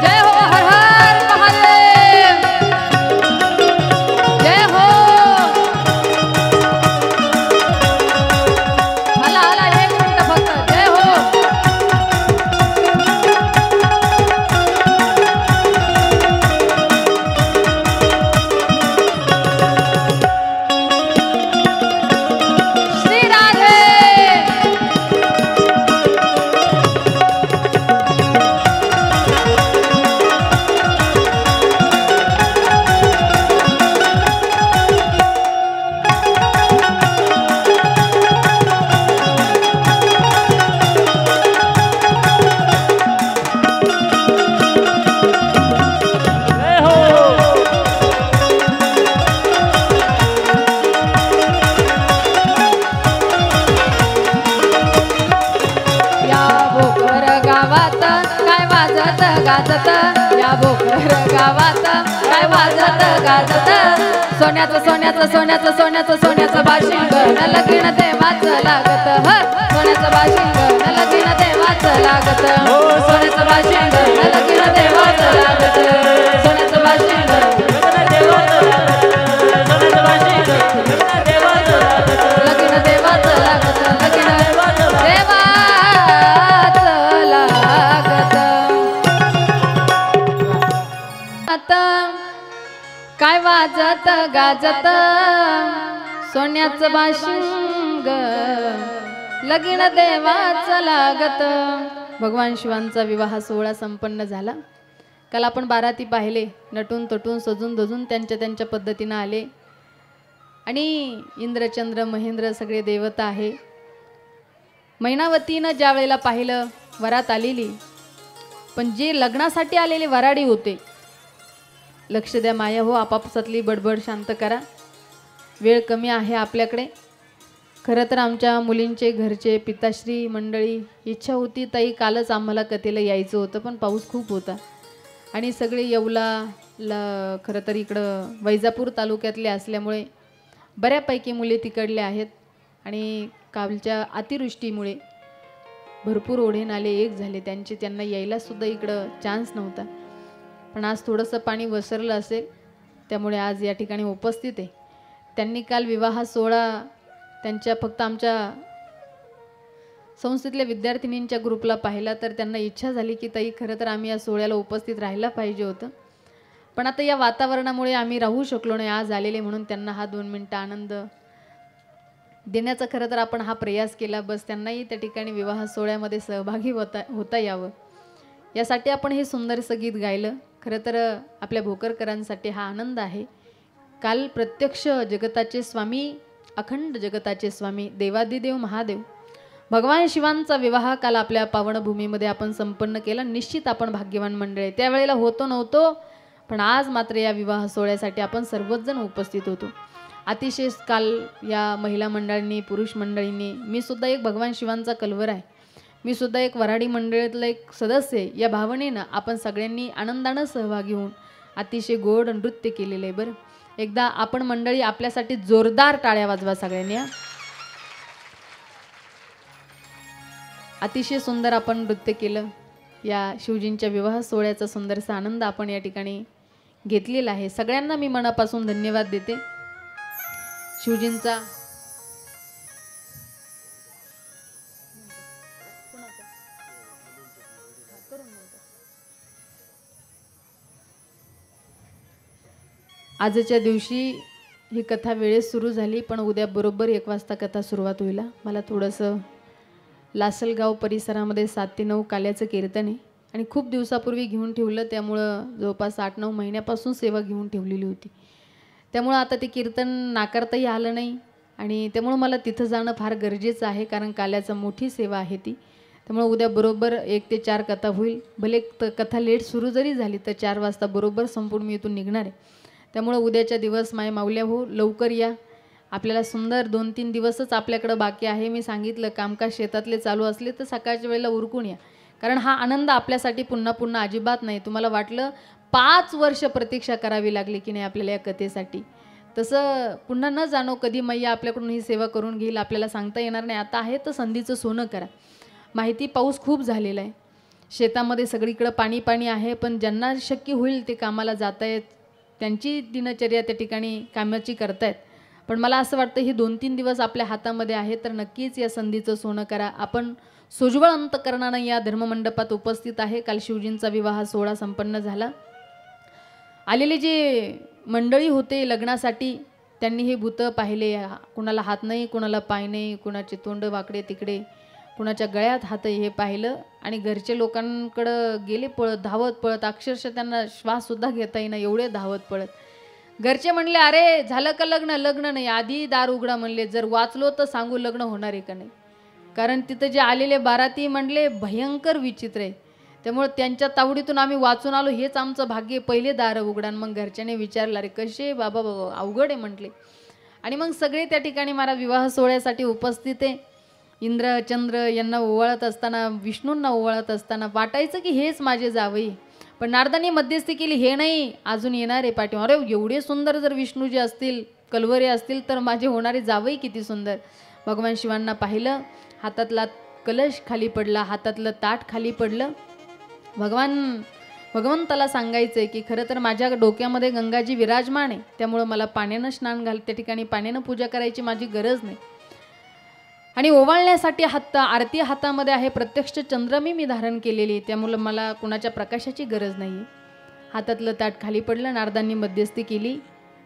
जय हो हर हर महादेव. जय हो आला आला एक मिनिट फक्त. जय हो श्री राधे. जय हो या भोकर गावात काय वाजत गाजत, या भोकर गावात काय वाजत गाजत, सोन्याचं सोन्याचं सोन्याचं सोन्याचं सोन्याचं बाशिंग न लगीन देवाचं लागत, सोन्याचं बाशिंग न लगीन देवाचं लागत, सोन्याचं बाशिंग न लगीन देवाचं लागत, सोन्याचं बाशिंग लगीन देवाचं लागत, सोन्याचं बाशिंग लगीन देवाचं लागत, लगीन देवाचं लागत, लगीन देवाचं लागत. देवाचं लागत. आता काय वाजत गाजत, सोन्याचं बाशिंग लगीन देवाचं लागत. भगवान शिवांचा विवाह सोहळा संपन्न झाला. काल आपण बाराती पाहिले, नटून तटून सजून धजून त्यांच्या त्यांच्या पद्धतीनं आले. आणि इंद्रचंद्र महेंद्र सगळे देवता आहे. मैनावतीनं ज्या वेळेला पाहिलं वरात आलेली, पण जे लग्नासाठी आलेले वराडी होते, लक्ष द्या माया हो, आपापसातली बडबड शांत करा, वेळ कमी आहे आपल्याकडे. खरं तर आमच्या मुलींचे घरचे पिताश्री मंडळी इच्छा होती ताई कालच आम्हाला कथेला यायचं होतं, पण पाऊस खूप होता आणि सगळे येवला खरं तर इकडं वैजापूर तालुक्यातले असल्यामुळे बऱ्यापैकी मुली तिकडले आहेत. आणि कालच्या अतिवृष्टीमुळे भरपूर ओढे नाले एक झाले त्यांचे, त्यांना यायलासुद्धा इकडं चान्स नव्हता. पण आज थोडंसं पाणी वसरलं असेल, त्यामुळे आज या ठिकाणी उपस्थित आहे. त्यांनी काल विवाह सोहळा त्यांच्या फक्त आमच्या संस्थेतल्या विद्यार्थिनींच्या ग्रुपला पाहिला, तर त्यांना इच्छा झाली की ताई खरं तर आम्ही या सोहळ्याला उपस्थित राहायला पाहिजे होतं, पण आता या वातावरणामुळे आम्ही राहू शकलो नाही आज आलेले, म्हणून त्यांना हा 2 मिनिटं आनंद देण्याचा खरं तर आपण हा प्रयास केला. बस त्यांनाही त्या ठिकाणी विवाह सोहळ्यामध्ये सहभागी होता यावं यासाठी आपण हे सुंदरसं गीत गायलं. खरं तर आपल्या भोकरकरांसाठी हा आनंद आहे. काल प्रत्यक्ष जगताचे स्वामी, अखंड जगताचे स्वामी देवादिदेव महादेव भगवान शिवांचा विवाह काल आपल्या पावनभूमीमध्ये आपण संपन्न केला. निश्चित आपण भाग्यवान मंडळ आहे. त्यावेळेला होतो नव्हतो, पण आज मात्र या विवाह सोहळ्यासाठी आपण सर्वच जण उपस्थित होतो. अतिशय काल या महिला मंडळींनी, पुरुष मंडळींनी, मी सुद्धा एक भगवान शिवांचा कलवर आहे, मी सुद्धा एक वऱ्हाडी मंडळातलं एक सदस्य आहे, या भावनेनं आपण सगळ्यांनी आनंदानं सहभागी होऊन अतिशय गोड नृत्य केलेलं आहे. बरं, एकदा आपण मंडळी आपल्यासाठी जोरदार टाळ्या वाजवा सगळ्यांनी. अतिशय सुंदर आपण नृत्य केलं. या शिवजींच्या विवाह सोहळ्याचा सुंदरसा आनंद आपण या ठिकाणी घेतलेला आहे. सगळ्यांना मी मनापासून धन्यवाद देते. शिवजींचा आजच्या दिवशी ही कथा वेळेस सुरू झाली, पण उद्या बरोबर 1 वाजता कथा सुरुवात होईल. मला थोडंसं लासलगाव परिसरामध्ये 7 ते 9 काल्याचं कीर्तन आहे आणि खूप दिवसापूर्वी घेऊन ठेवलं, त्यामुळं जवळपास 8-9 महिन्यापासून सेवा घेऊन ठेवलेली होती. त्यामुळं आता ते कीर्तन नाकारताही आलं नाही आणि त्यामुळं मला तिथं जाणं फार गरजेचं आहे, कारण काल्याचं मोठी सेवा आहे ती. त्यामुळे उद्या बरोबर 1 ते 4 कथा होईल. भले कथा लेट सुरू जरी झाली तर 4 वाजता बरोबर संपूर्ण मी इथून निघणार आहे. त्यामुळं उद्याच्या दिवस माय माऊल्या हो लवकर या. आपल्याला सुंदर 2-3 दिवसच आपल्याकडं बाकी आहे. मी सांगितलं कामकाज शेतातले चालू असले तर सकाळच्या वेळेला उरकून या, कारण हा आनंद आपल्यासाठी पुन्हा पुन्हा अजिबात नाही. तुम्हाला वाटलं 5 वर्ष प्रतीक्षा करावी लागली की नाही आपल्याला या कथेसाठी, तसं पुन्हा न जाणो कधी मैया आपल्याकडून ही सेवा करून घेईल आपल्याला सांगता येणार नाही. आता आहे तर संधीचं सोनं करा. माहिती पाऊस खूप झालेला आहे, शेतामध्ये सगळीकडं पाणी पाणी आहे, पण ज्यांना शक्य होईल ते कामाला जात आहेत, त्यांची दिनचर्या त्या ठिकाणी कामाची करतायत. पण मला असं वाटतं ही 2-3 दिवस आपल्या हातामध्ये आहे, तर नक्कीच या संधीचं सोनं करा. आपण सोज्वळ अंतकरणानं या धर्ममंडपात उपस्थित आहे. काल शिवजींचा विवाह सोहळा संपन्न झाला. आलेले जे मंडळी होते लग्नासाठी त्यांनी हे भूतं पाहिले. कुणाला हात नाही, कुणाला पाय नाही, कुणाचे तोंड वाकडे तिकडे, कुणाच्या गळ्यात हात हे पाहिलं आणि घरचे लोकांकडं गेले पळत धावत पळत. अक्षरशः त्यांना श्वाससुद्धा घेता येईना एवढे धावत पळत. घरचे म्हणले अरे झालं का लग्न? लग्न नाही, आधी दार उघडा म्हणले. जर वाचलो तर सांगू लग्न होणार आहे का नाही, कारण तिथं जे आलेले बाराती म्हणले भयंकर विचित्र आहे. त्यामुळे त्यांच्या तावडीतून आम्ही वाचून आलो, हेच आमचं भाग्य. पहिले दार उघडा. मग घरच्याने विचारलं अरे कसे बाबा बाबा अवघड आहे म्हटले. आणि मग सगळे त्या ठिकाणी मला विवाह सोहळ्यासाठी उपस्थित आहे. इंद्र चंद्र यांना ओवाळत असताना, विष्णूंना ओवाळत असताना वाटायचं की हेच माझे जावई, पण नारदांनी मध्यस्थी केली, हे नाही अजून येणारे पाठी. अरे एवढे सुंदर जर विष्णूजी असतील, कलवरे असतील, तर माझे होणारे जावई किती सुंदर. भगवान शिवांना पाहिलं, हातातला कलश खाली पडला, हातातलं ताट खाली पडलं. भगवंताला सांगायचंय की खरं तर माझ्या डोक्यामध्ये गंगाजी विराजमान आहे, त्यामुळं मला पाण्यानं स्नान त्या ठिकाणी पाण्यानं पूजा करायची माझी गरज नाही. आणि ओवाळण्यासाठी आरती हातामध्ये आहे, प्रत्यक्ष चंद्रमी मी धारण केलेली, त्यामुळं मला कुणाच्या प्रकाशाची गरज नाही. हातातलं ताट खाली पडलं, नारदांनी मध्यस्थी केली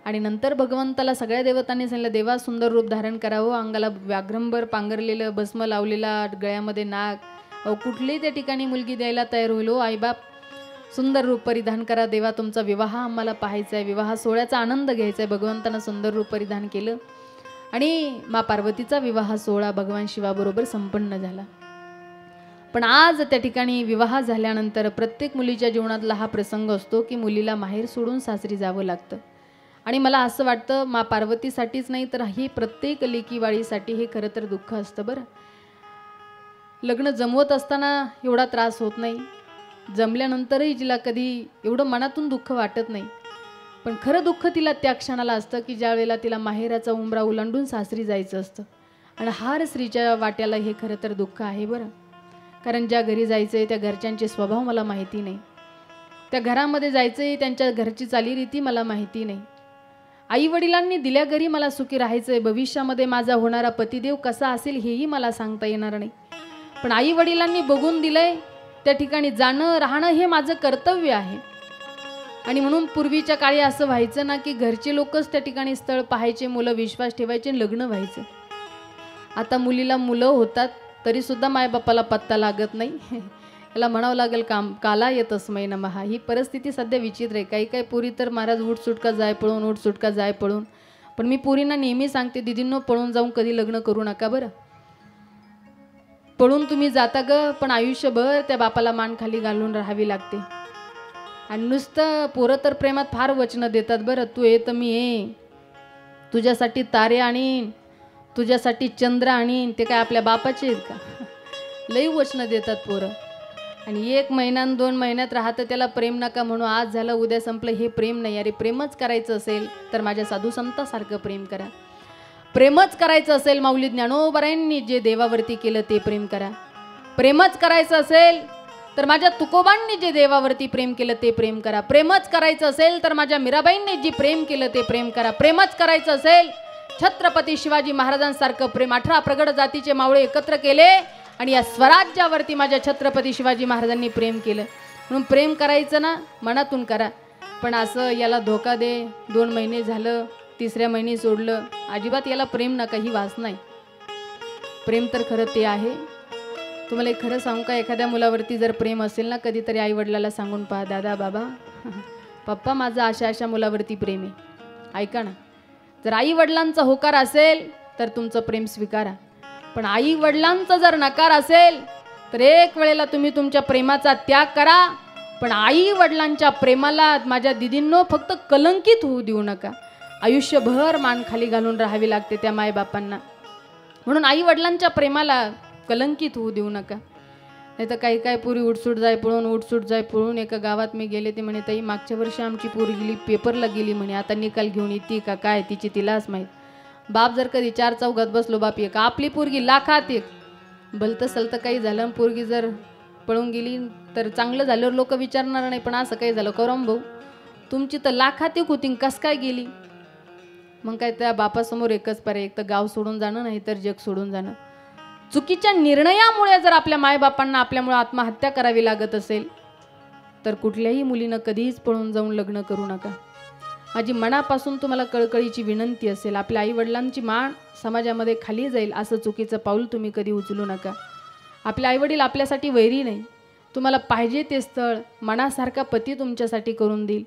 आणि नंतर भगवंताला सगळ्या देवतांनी सांगितलं देवा सुंदर रूप धारण करावं. अंगाला व्याघ्रंभर पांघरलेलं, भस्म लावलेला, गळ्यामध्ये नाग, कुठलीही त्या ठिकाणी मुलगी द्यायला तयार होईल. हो आईबाप सुंदर रूप परिधान करा देवा, तुमचा विवाह आम्हाला पाहायचा आहे, विवाह सोहळ्याचा आनंद घ्यायचा आहे. भगवंतानं सुंदर रूप परिधान केलं आणि मा पार्वतीचा विवाह सोहळा भगवान शिवाबरोबर संपन्न झाला. पण आज त्या ठिकाणी विवाह झाल्यानंतर प्रत्येक मुलीच्या जीवनातला हा प्रसंग असतो की मुलीला माहेर सोडून सासरी जावं लागतं. आणि मला असं वाटतं मा पार्वतीसाठीच नाही तर ही प्रत्येक लेकीवाळीसाठी हे खरं तर दुःख असतं. बरं, लग्न जमवत असताना एवढा त्रास होत नाही, जमल्यानंतरही जिला कधी एवढं मनातून दुःख वाटत नाही, पण खरं दुःख तिला त्या क्षणाला असतं की ज्या वेळेला तिला माहेराचा उंबरा ओलांडून सासरी जायचं असतं. आणि हार स्त्रीच्या वाट्याला हे खरं तर दुःख आहे. बरं, कारण ज्या घरी जायचं आहे त्या घरच्यांचे स्वभाव मला माहिती नाही, त्या घरामध्ये जायचं आहे त्यांच्या घरची चालीरीती मला माहिती नाही. आई वडिलांनी दिल्या घरी मला सुखी राहायचं आहे, भविष्यामध्ये माझा होणारा पतिदेव कसा असेल हेही मला सांगता येणार नाही, पण आई वडिलांनी बघून दिलंय त्या ठिकाणी जाणं राहणं हे माझं कर्तव्य आहे. आणि म्हणून पूर्वीच्या काळी असं व्हायचं ना की घरचे लोकच त्या ठिकाणी स्थळ पाहायचे, मुलं विश्वास ठेवायचे, लग्न व्हायचं. आता मुलीला मुलं होतात तरी सुद्धा मायबापाला पत्ता लागत नाही. याला म्हणावं लागेल काला येतस्मै नमः. ही परिस्थिती सध्या विचित्र आहे. काही काही पुरी तर महाराज उठ सुटका जाय पळून, उठ सुटका जाय पळून. पण मी पुरींना नेहमी सांगते दिदींनो पळून जाऊन कधी लग्न करू नका. बरं, पळून तुम्ही जाता ग, पण आयुष्यभर त्या बापाला मान खाली घालून राहावी लागते. आणि नुसतं पोरं तर प्रेमात फार वचनं देतात. बरं, तू ये तर मी ये, तुझ्यासाठी तारे आणीन, तुझ्यासाठी चंद्र आणीन. ते काय आपल्या बापाचे आहेत का? लई वचनं देतात पोरं. आणि 1 महिना 2 महिन्यात राहतं त्याला प्रेम नका म्हणू. आज झालं उद्या संपलं, हे प्रेम नाही. अरे प्रेमच करायचं असेल तर माझ्या साधू संतासारखं प्रेम करा. प्रेमच करायचं असेल माऊली ज्ञानोबरायांनी जे देवावरती केलं ते प्रेम करा. प्रेमच करायचं असेल तर माझ्या तुकोबांनी जे देवावरती प्रेम केलं ते प्रेम करा. प्रेमच करायचं असेल तर माझ्या मीराबाईंनी जे प्रेम केलं ते प्रेम करा. प्रेमच करायचं असेल छत्रपती शिवाजी महाराजांसारखं प्रेम 18 प्रगड जातीचे मावळे एकत्र केले आणि या स्वराज्यावरती माझ्या छत्रपती शिवाजी महाराजांनी प्रेम केलं. म्हणून प्रेम करायचं ना मनातून करा. पण असं याला धोका दे, 2 महिने झालं 3ऱ्या महिने सोडलं, अजिबात याला प्रेम नका. ही वास नाही. प्रेम तर खरं ते आहे. तुम्हाला एक खरं सांगू का, एखाद्या मुलावरती जर प्रेम असेल ना कधीतरी आई वडिलाला सांगून पहा, दादा बाबा पप्पा माझं अशा अशा मुलावरती प्रेम आहे. ऐका ना, जर आई वडिलांचा होकार असेल तर तुमचं प्रेम स्वीकारा, पण आई वडिलांचा जर नकार असेल तर एक वेळेला तुम्ही तुमच्या प्रेमाचा त्याग करा, पण आई वडिलांच्या प्रेमाला माझ्या दिदींनो फक्त कलंकित होऊ देऊ नका. आयुष्यभर मान खाली घालून राहावी लागते त्या मायबापांना, म्हणून आई वडिलांच्या प्रेमाला कलंकित होऊ देऊ नका. नाही तर काही काय पुरी उठसूट जाय पळून एका गावात मी गेले, ते म्हणे ताई मागच्या वर्षी आमची पोरी गेली पेपरला गेली म्हणे, आता निकाल घेऊन येते का काय तिची तिलाच माहीत. बाप जर कधी चार चौघात बसलो बाप एक, आपली पोरगी लाखात एक, भलतं सलतं काही झालं पोरगी जर पळून गेली तर चांगलं झाल्यावर लोक विचारणार नाही, पण असं काही झालं करम भाऊ तुमची तर लाखात एक होती कस काय गेली. मग काय त्या बापासमोर एकच पर्याय, एक तर गाव सोडून जाणं नाही तर जग सोडून जाणं. चुकीच्या निर्णयामुळे जर आपल्या मायबापांना आपल्यामुळे आत्महत्या करावी लागत असेल तर कुठल्याही मुलीनं कधीच पळून जाऊन लग्न करू नका. माझी मनापासून तुम्हाला कळकळीची विनंती असेल, आपल्या आई वडिलांची मान समाजामध्ये खाली जाईल असं चुकीचं पाऊल तुम्ही कधी उचलू नका. आपले आईवडील आपल्यासाठी वैरी नाही, तुम्हाला पाहिजे ते स्थळ मनासारखा पती तुमच्यासाठी करून देईल,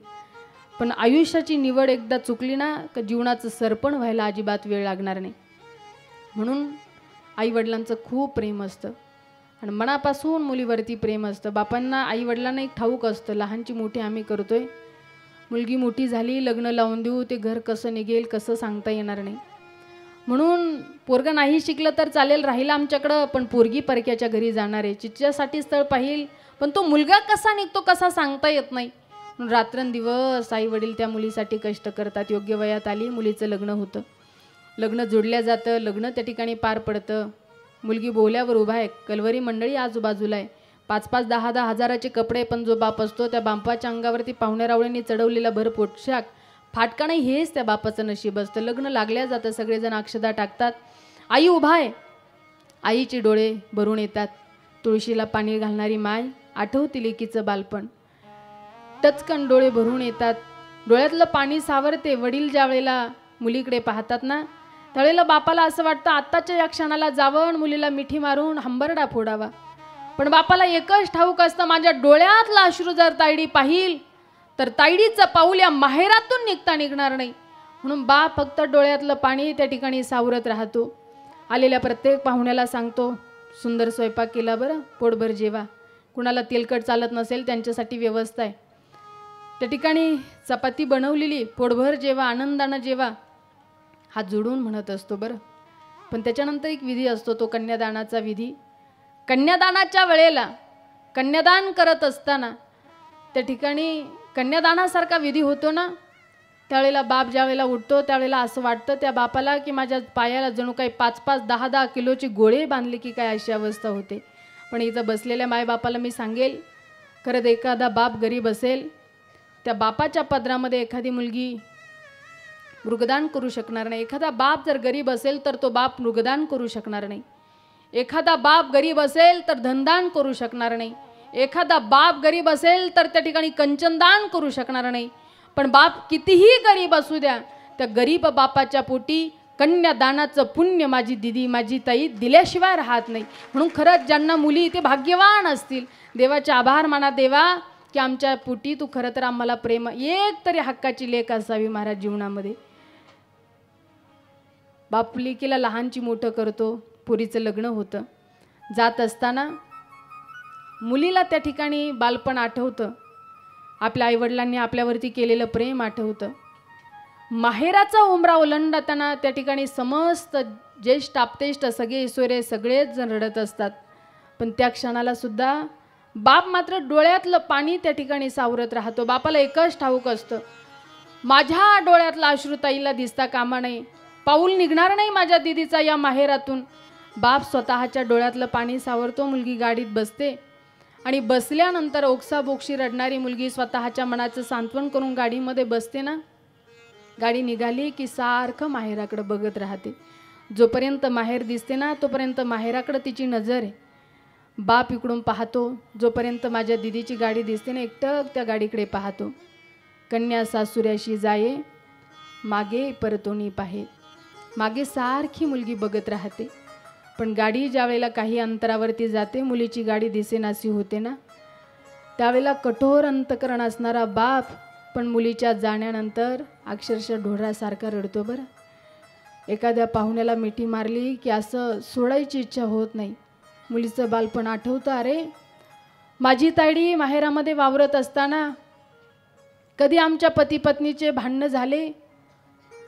पण आयुष्याची निवड एकदा चुकली ना का जीवनाचं सरपण व्हायला अजिबात वेळ लागणार नाही. म्हणून आईवडिलांचं खूप प्रेम असतं आणि मनापासून मुलीवरती प्रेम असतं. बापांना आईवडिलांना एक ठाऊक असतं, लहानची मोठी आम्ही करतोय, मुलगी मोठी झाली लग्न लावून देऊ, ते घर कसं निघेल कसं सांगता येणार नाही. म्हणून पोरगा नाही शिकलं तर चालेल राहिलं आमच्याकडं, पण पोरगी परक्याच्या घरी जाणार आहे, तिच्यासाठी स्थळ पाहिल, पण तो मुलगा कसा निघतो कसा सांगता येत नाही. म्हणून रात्रंदिवस आई वडील त्या मुलीसाठी कष्ट करतात. योग्य वयात आली मुलीचं लग्न होतं, लग्न जोडल्या जातं, लग्न त्या ठिकाणी पार पडतं. मुलगी बोल्यावर उभा आहे, कलवरी मंडळी आजूबाजूला आहे, 5-5, 10-10 हजाराचे कपडे, पण जो बाप असतो त्या बापाच्या अंगावरती पाहुण्यारावळ्यांनी चढवलेला भर पोशाख, फाटका नाही, हेच त्या बापाचं नशीब असतं. लग्न लागल्या जातं, सगळेजण अक्षदा टाकतात, आई उभा आहे, आईचे डोळे भरून येतात. तुळशीला पाणी घालणारी माय आठवते लेकीचं बालपण, टचकन डोळे भरून येतात, डोळ्यातलं पाणी सावरते. वडील ज्या वेळेला मुलीकडे पाहतात ना त्यावेळेला बापाला असं वाटतं आत्ताच्या या क्षणाला जावं, मुलीला मिठी मारून हंबरडा फोडावा, पण बापाला एकच ठाऊक असतं, माझ्या डोळ्यातला अश्रू जर तायडी पाहिल तर तायडीचं पाऊल या माहेरातून निघणार नाही. म्हणून बाप फक्त डोळ्यातलं पाणी त्या ठिकाणी सावरत राहतो. आलेल्या प्रत्येक पाहुण्याला सांगतो, सुंदर स्वयंपाक केला बरं, पोटभर जेवा, कुणाला तेलकट चालत नसेल त्यांच्यासाठी व्यवस्था आहे. त्या ठिकाणी चपाती बनवलेली, पोटभर जेवा, आनंदानं जेवा, हात जोडून म्हणत असतो बरं. पण त्याच्यानंतर एक विधी असतो, तो कन्यादानाचा विधी. कन्यादानाच्या वेळेला कन्यादान करत असताना त्या ठिकाणी कन्यादानासारखा विधी होतो ना, त्यावेळेला बाप ज्या वेळेला उठतो त्यावेळेला असं वाटतं त्या बापाला की माझ्या पायाला जणू काही 5-5, 10-10 किलोची गोळे बांधले की काय अशी अवस्था होते. पण इथं बसलेल्या मायबापाला मी सांगेल, खरंच एखादा बाप गरीब असेल, त्या बापाच्या पदरामध्ये एखादी मुलगी मृगदान करू शकणार नाही. एखादा बाप जर गरीब असेल तर तो बाप मृगदान करू शकणार नाही. एखादा बाप गरीब असेल तर धनदान करू शकणार नाही. एखादा बाप गरीब असेल तर त्या ठिकाणी कंचनदान करू शकणार नाही. पण बाप कितीही गरीब असू द्या, त्या गरीब बापाच्या पोटी कन्यादानाचं पुण्य माझी दिदी माझी ताई दिल्याशिवाय राहत नाही. म्हणून खरंच ज्यांना मुली ते भाग्यवान असतील, देवाचे आभार माना देवा की आमच्या पोटी तू खरं तर आम्हाला प्रेम, एक तरी हक्काची लेक असावी महाराज जीवनामध्ये. बाप लेकीला लहानची मोठं करतो, पुरीचं लग्न होतं. जात असताना मुलीला त्या ठिकाणी बालपण आठवतं, आपल्या आईवडिलांनी आपल्यावरती केलेलं प्रेम आठवतं. माहेराचा उंबरा ओलांडताना त्या ठिकाणी समस्त ज्येष्ठ आपतेष्ट सगळे ईश्वरे सगळेच जण रडत असतात. पण त्या क्षणाला सुद्धा बाप मात्र डोळ्यातलं पाणी त्या ठिकाणी सावरत राहतो. बापाला एकच ठाऊक असतं, माझ्या डोळ्यातला अश्रू ताईला दिसता कामा नये, पाऊल निघणार नाही माझ्या दिदीचा या माहेरातून. बाप स्वतःच्या डोळ्यातलं पाणी सावरतो, मुलगी गाडीत बसते आणि बसल्यानंतर ओक्साबोक्षी रडणारी मुलगी स्वतःच्या मनाचं सांत्वन करून गाडीमध्ये बसते ना, गाडी निघाली की सारखं माहेराकडे बघत राहते. जोपर्यंत माहेर दिसते ना तोपर्यंत माहेराकडे तिची नजर आहे. बाप इकडून पाहतो, जोपर्यंत माझ्या दिदीची गाडी दिसते ना एकटक त्या गाडीकडे पाहतो. कन्या सासुऱ्याशी जाये मागे परतोनी पाहे, मागे सारखी मुलगी बघत राहते. पण गाडी ज्या वेळेला काही अंतरावरती जाते, मुलीची गाडी दिसेनाशी होते ना, त्यावेळेला कठोर अंतकरण असणारा बाप पण मुलीच्या जाण्यानंतर अक्षरशः ढोरासारखा रडतो बरं. एखाद्या पाहुण्याला मिठी मारली की असं सोडायची इच्छा होत नाही. मुलीचं बालपण आठवतं. अरे माझी तायडी माहेरामध्ये वावरत असताना कधी आमच्या पती पत्नीचे भांडणं झाले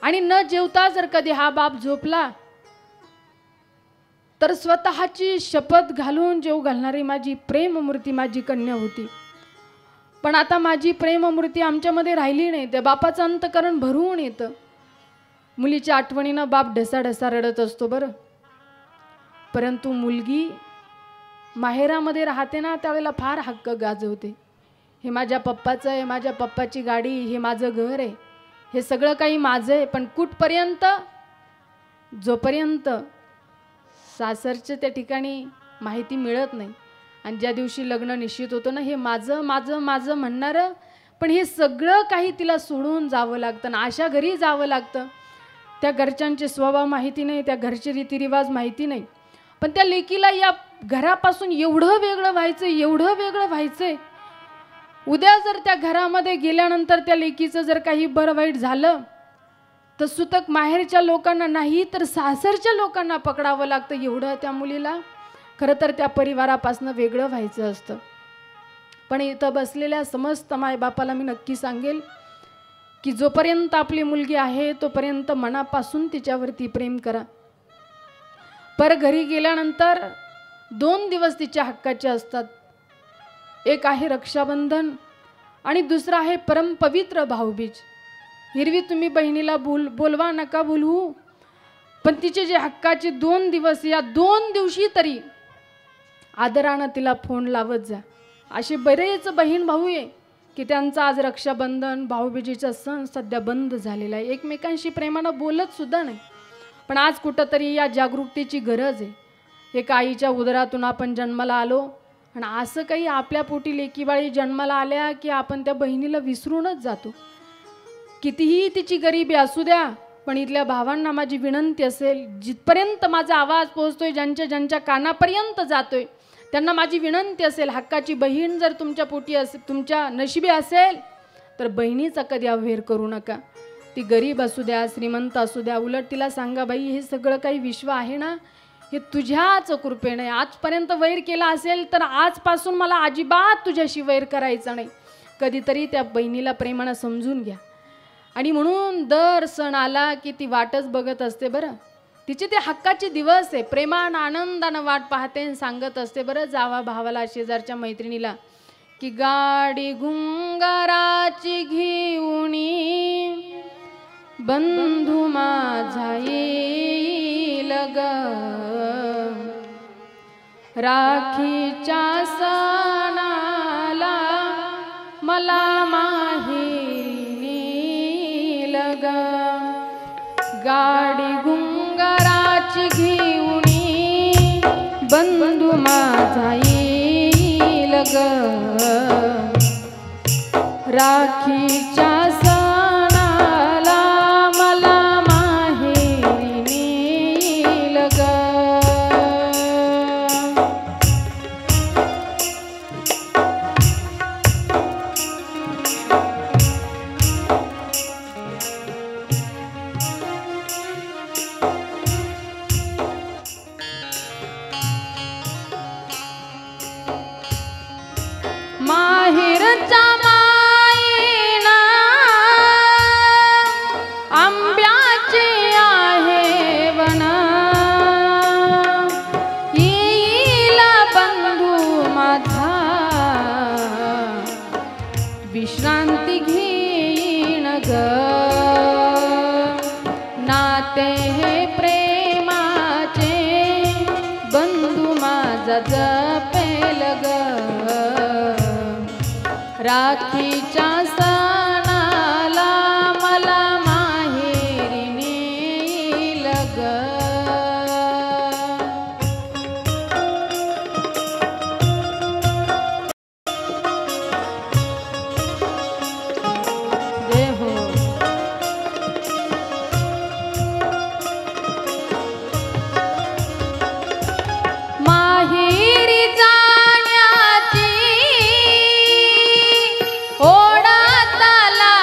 आणि न जेवता जर कधी हा बाप झोपला तर स्वतःची शपथ घालून जेव घालणारी माझी प्रेममूर्ती माझी कन्या होती. पण आता माझी प्रेममूर्ती आमच्यामध्ये राहिली नाही. त्या बापाचं अंतकरण भरून येतं. मुलीच्या आठवणीनं बाप ढसाढसा रडत असतो बरं. परंतु मुलगी माहेरामध्ये राहते ना त्यावेळेला फार हक्क गाजवते. हे माझ्या पप्पाचं आहे, माझ्या पप्पाची गाडी, हे माझं घर आहे, हे सगळं काही माझं आहे. पण कुठपर्यंत? जोपर्यंत सासरच्या त्या ठिकाणी माहिती मिळत नाही आणि ज्या दिवशी लग्न निश्चित होतं ना, हे माझं माझं माझं म्हणणारं, पण हे सगळं काही तिला सोडून जावं लागतं ना, अशा घरी जावं लागतं. त्या घरच्यांचे स्वभाव माहिती नाही, त्या घरचे रीतिरिवाज माहिती नाही. पण त्या लेकीला या घरापासून एवढं वेगळं व्हायचं, एवढं वेगळं व्हायचंय. उद्या जर त्या घरामध्ये गेल्यानंतर त्या लेकीचं जर काही बरं वाईट झालं तर सुतक माहेरच्या लोकांना नाही तर सासरच्या लोकांना पकडावं लागतं. एवढं त्या मुलीला खरं तर त्या परिवारापासून वेगळं व्हायचं असतं. पण इथं बसलेल्या समस्त मायबापाला मी नक्की सांगेल की जोपर्यंत आपली मुलगी आहे तोपर्यंत मनापासून तिच्यावरती प्रेम करा. पर घरी गेल्यानंतर 2 दिवस तिच्या हक्काचे असतात. एक आहे रक्षाबंधन आणि दुसरा आहे परमपवित्र भाऊबीज. हिरवी तुम्ही बहिणीला बोलवा नका बोलवू, पण तिचे जे हक्काचे 2 दिवस, या 2 दिवशी तरी आदरानं तिला फोन लावत जा. असे बरेच बहीण भाऊ आहे की त्यांचा आज रक्षाबंधन भाऊबीजेचा सण सध्या बंद झालेला आहे. एकमेकांशी प्रेमानं बोलत सुद्धा नाही. पण आज कुठंतरी या जागरूकतेची गरज आहे. एका आईच्या उदरातून आपण जन्माला आलो आणि असं काही आपल्या पोटी लेकीबाळी जन्माला आल्या की आपण त्या बहिणीला विसरूनच जातो. कितीही तिची गरिबी असू द्या, पण इथल्या भावांना माझी विनंती असेल, जिथपर्यंत माझा आवाज पोहोचतोय, ज्यांच्या ज्यांच्या कानापर्यंत जातोय, त्यांना माझी विनंती असेल, हक्काची बहीण जर तुमच्या पोटी असेल, तुमच्या नशिबी असेल, तर बहिणीचा कधी अवहेर करू नका. ती गरीब असू द्या, श्रीमंत असू द्या, उलट तिला सांगा, बाई हे सगळं काही विश्व आहे ना, हे तुझ्याच कृपेने. आजपर्यंत वैर केला असेल तर आजपासून मला अजिबात तुझ्याशी वैर करायचा नाही. कधीतरी त्या बहिणीला प्रेमानं समजून घ्या. आणि म्हणून दर सण आला की ती वाटच बघत असते बरं. तिचे ते हक्काचे दिवस आहे, प्रेमानं आनंदानं वाट पाहते, सांगत असते बरं जावा भावाला, शेजारच्या मैत्रिणीला की गाडी घुंगाराची घेऊनी बंधू माझा येईल ग, राखीच्या सणाला मला माहेरी नेईल ग. गाडी घुंगाराची घेऊनी बंधू माझा येईल ग, राखीच्या माहेरच्या माईना आंब्याचे आहे वन, येईल बंधू माझा विश्रांती घेईन ग. नाते हे प्रेमाचे बंधू माझा जपेल ग, राखीच्या सणाला मला माहेरी नेईल ग. जय हो. माहेरी ओढात आला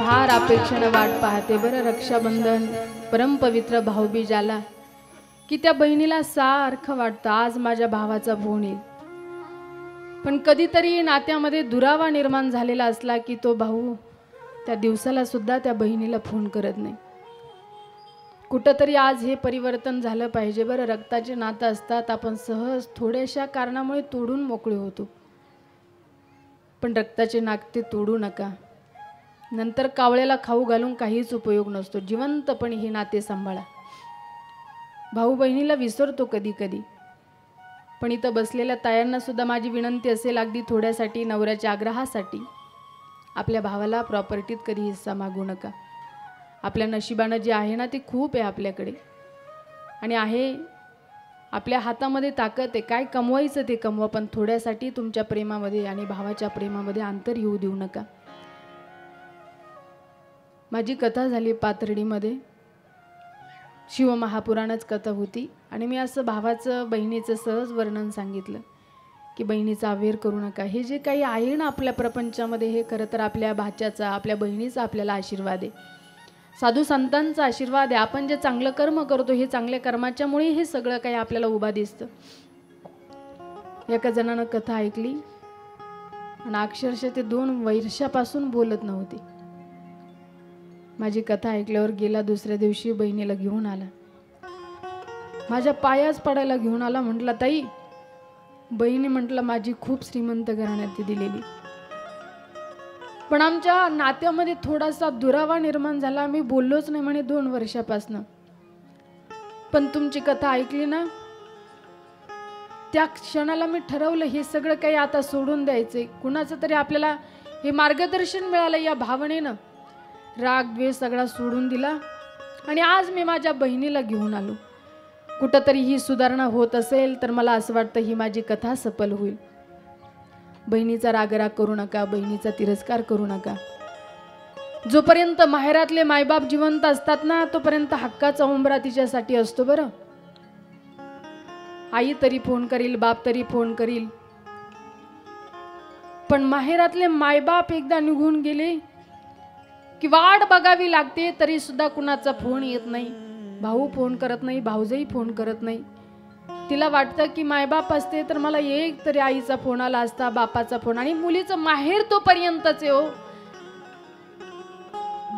फार अपेक्षेनं वाट पाहते बरं रक्षाबंधन परमपवित्र भाऊबीज आला की त्या बहिणीला सारखं वाटतं आज माझ्या भावाचा फोन येईल. पण कधीतरी नात्यामध्ये दुरावा निर्माण झालेला असला की तो भाऊ त्या दिवसाला सुद्धा त्या बहिणीला फोन करत नाही. कुठंतरी आज हे परिवर्तन झालं पाहिजे बरं. रक्ताचे नातं असतात, आपण सहज थोड्याशा कारणामुळे तोडून मोकळे होतो, पण रक्ताचे नाते तोडू नका. नंतर कावळ्याला खाऊ घालून काहीच उपयोग नसतो. जिवंतपणे ही नाते सांभाळा. भाऊ बहिणीला विसरतो कधी कधी, पण इथं बसलेल्या तायांना सुद्धा माझी विनंती असेल, अगदी थोड्यासाठी नवऱ्याच्या आग्रहासाठी आपल्या भावाला प्रॉपर्टीत कधी हिस्सा मागू नका. आपल्या नशिबानं जे आहे ना ते खूप आहे आपल्याकडे, आणि आहे आपल्या हातामध्ये ताकद आहे. काय कमवायचं ते कमवा, पण थोड्यासाठी तुमच्या प्रेमामध्ये आणि भावाच्या प्रेमामध्ये अंतर येऊ देऊ नका. माझी कथा झाली पाथर्डीमध्ये, शिवमहापुराणच कथा होती, आणि मी असं भावाचं बहिणीचं सहज वर्णन सांगितलं की बहिणीचा अवेअर करू नका. हे जे काही आहे ना आपल्या प्रपंचामध्ये, हे खरं तर आपल्या भाच्याचा, आपल्या बहिणीचा आपल्याला आशीर्वाद आहे, साधू संतांचा आशीर्वाद आहे. आपण जे चांगलं कर्म करतो, हे चांगल्या कर्माच्यामुळे हे सगळं काही आपल्याला उभा दिसतं. एका जणानं कथा ऐकली आणि अक्षरशः ते 2 वर्षापासून बोलत नव्हते. माझी कथा ऐकल्यावर गेला दुसऱ्या दिवशी बहिणीला घेऊन आला, माझ्या पायाच पडायला घेऊन आला. म्हटलं ताई, बहिणी म्हटलं माझी खूप श्रीमंत घराण्यात दिलेली, पण आमच्या नात्यामध्ये थोडासा दुरावा निर्माण झाला, आम्ही बोललोच नाही म्हणे 2 वर्षापासून. पण तुमची कथा ऐकली ना, त्या क्षणाला मी ठरवलं हे सगळं काही आता सोडून द्यायचंय. कुणाचं तरी आपल्याला हे मार्गदर्शन मिळालं या भावनेनं. राग द्वेष सगळा सोडून दिला आणि आज मी माझ्या बहिणीला घेऊन आलो. कुठंतरी ही सुधारणा होत असेल तर मला असं वाटतं ही माझी कथा सफल होईल. बहिणीचा रागराग करू नका, बहिणीचा तिरस्कार करू नका. जोपर्यंत माहेरातले मायबाप जिवंत असतात ना, तोपर्यंत हक्काचा उंबरा तिच्यासाठी असतो बरं. आई तरी फोन करील, बाप तरी फोन करील, पण माहेरातले मायबाप एकदा निघून गेले की वाट बघावी लागते, तरी सुद्धा कुणाचा फोन येत नाही. भाऊ फोन करत नाही, भाऊजही फोन करत नाही. तिला वाटतं की मायबाप असते तर मला एक तरी आईचा फोन आला असता, बापाचा फोन. आणि मुलीचं माहेर तोपर्यंतच आहे हो,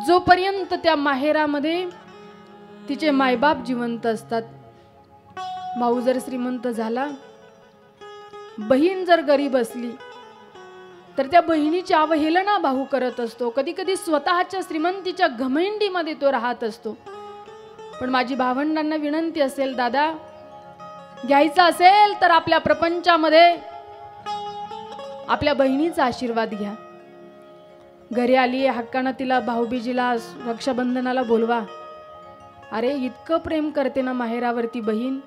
जोपर्यंत त्या माहेरामध्ये तिचे मायबाप जिवंत असतात. भाऊ जर श्रीमंत झाला, बहीण जर गरीब असली, तर त्या बहिणीची अवहेलना भाऊ करत असतो. कधी कधी स्वतःच्या श्रीमंतीच्या घमंडीमध्ये तो राहत असतो. पण माझी भावंडांना विनंती असेल, दादा घ्यायचं असेल तर आपल्या प्रपंचामध्ये आपल्या बहिणीचा आशीर्वाद घ्या. घरी आली हक्कानं तिला भाऊबीजीला रक्षाबंधनाला बोलवा. अरे इतकं प्रेम करते ना माहेरावरती बहीण,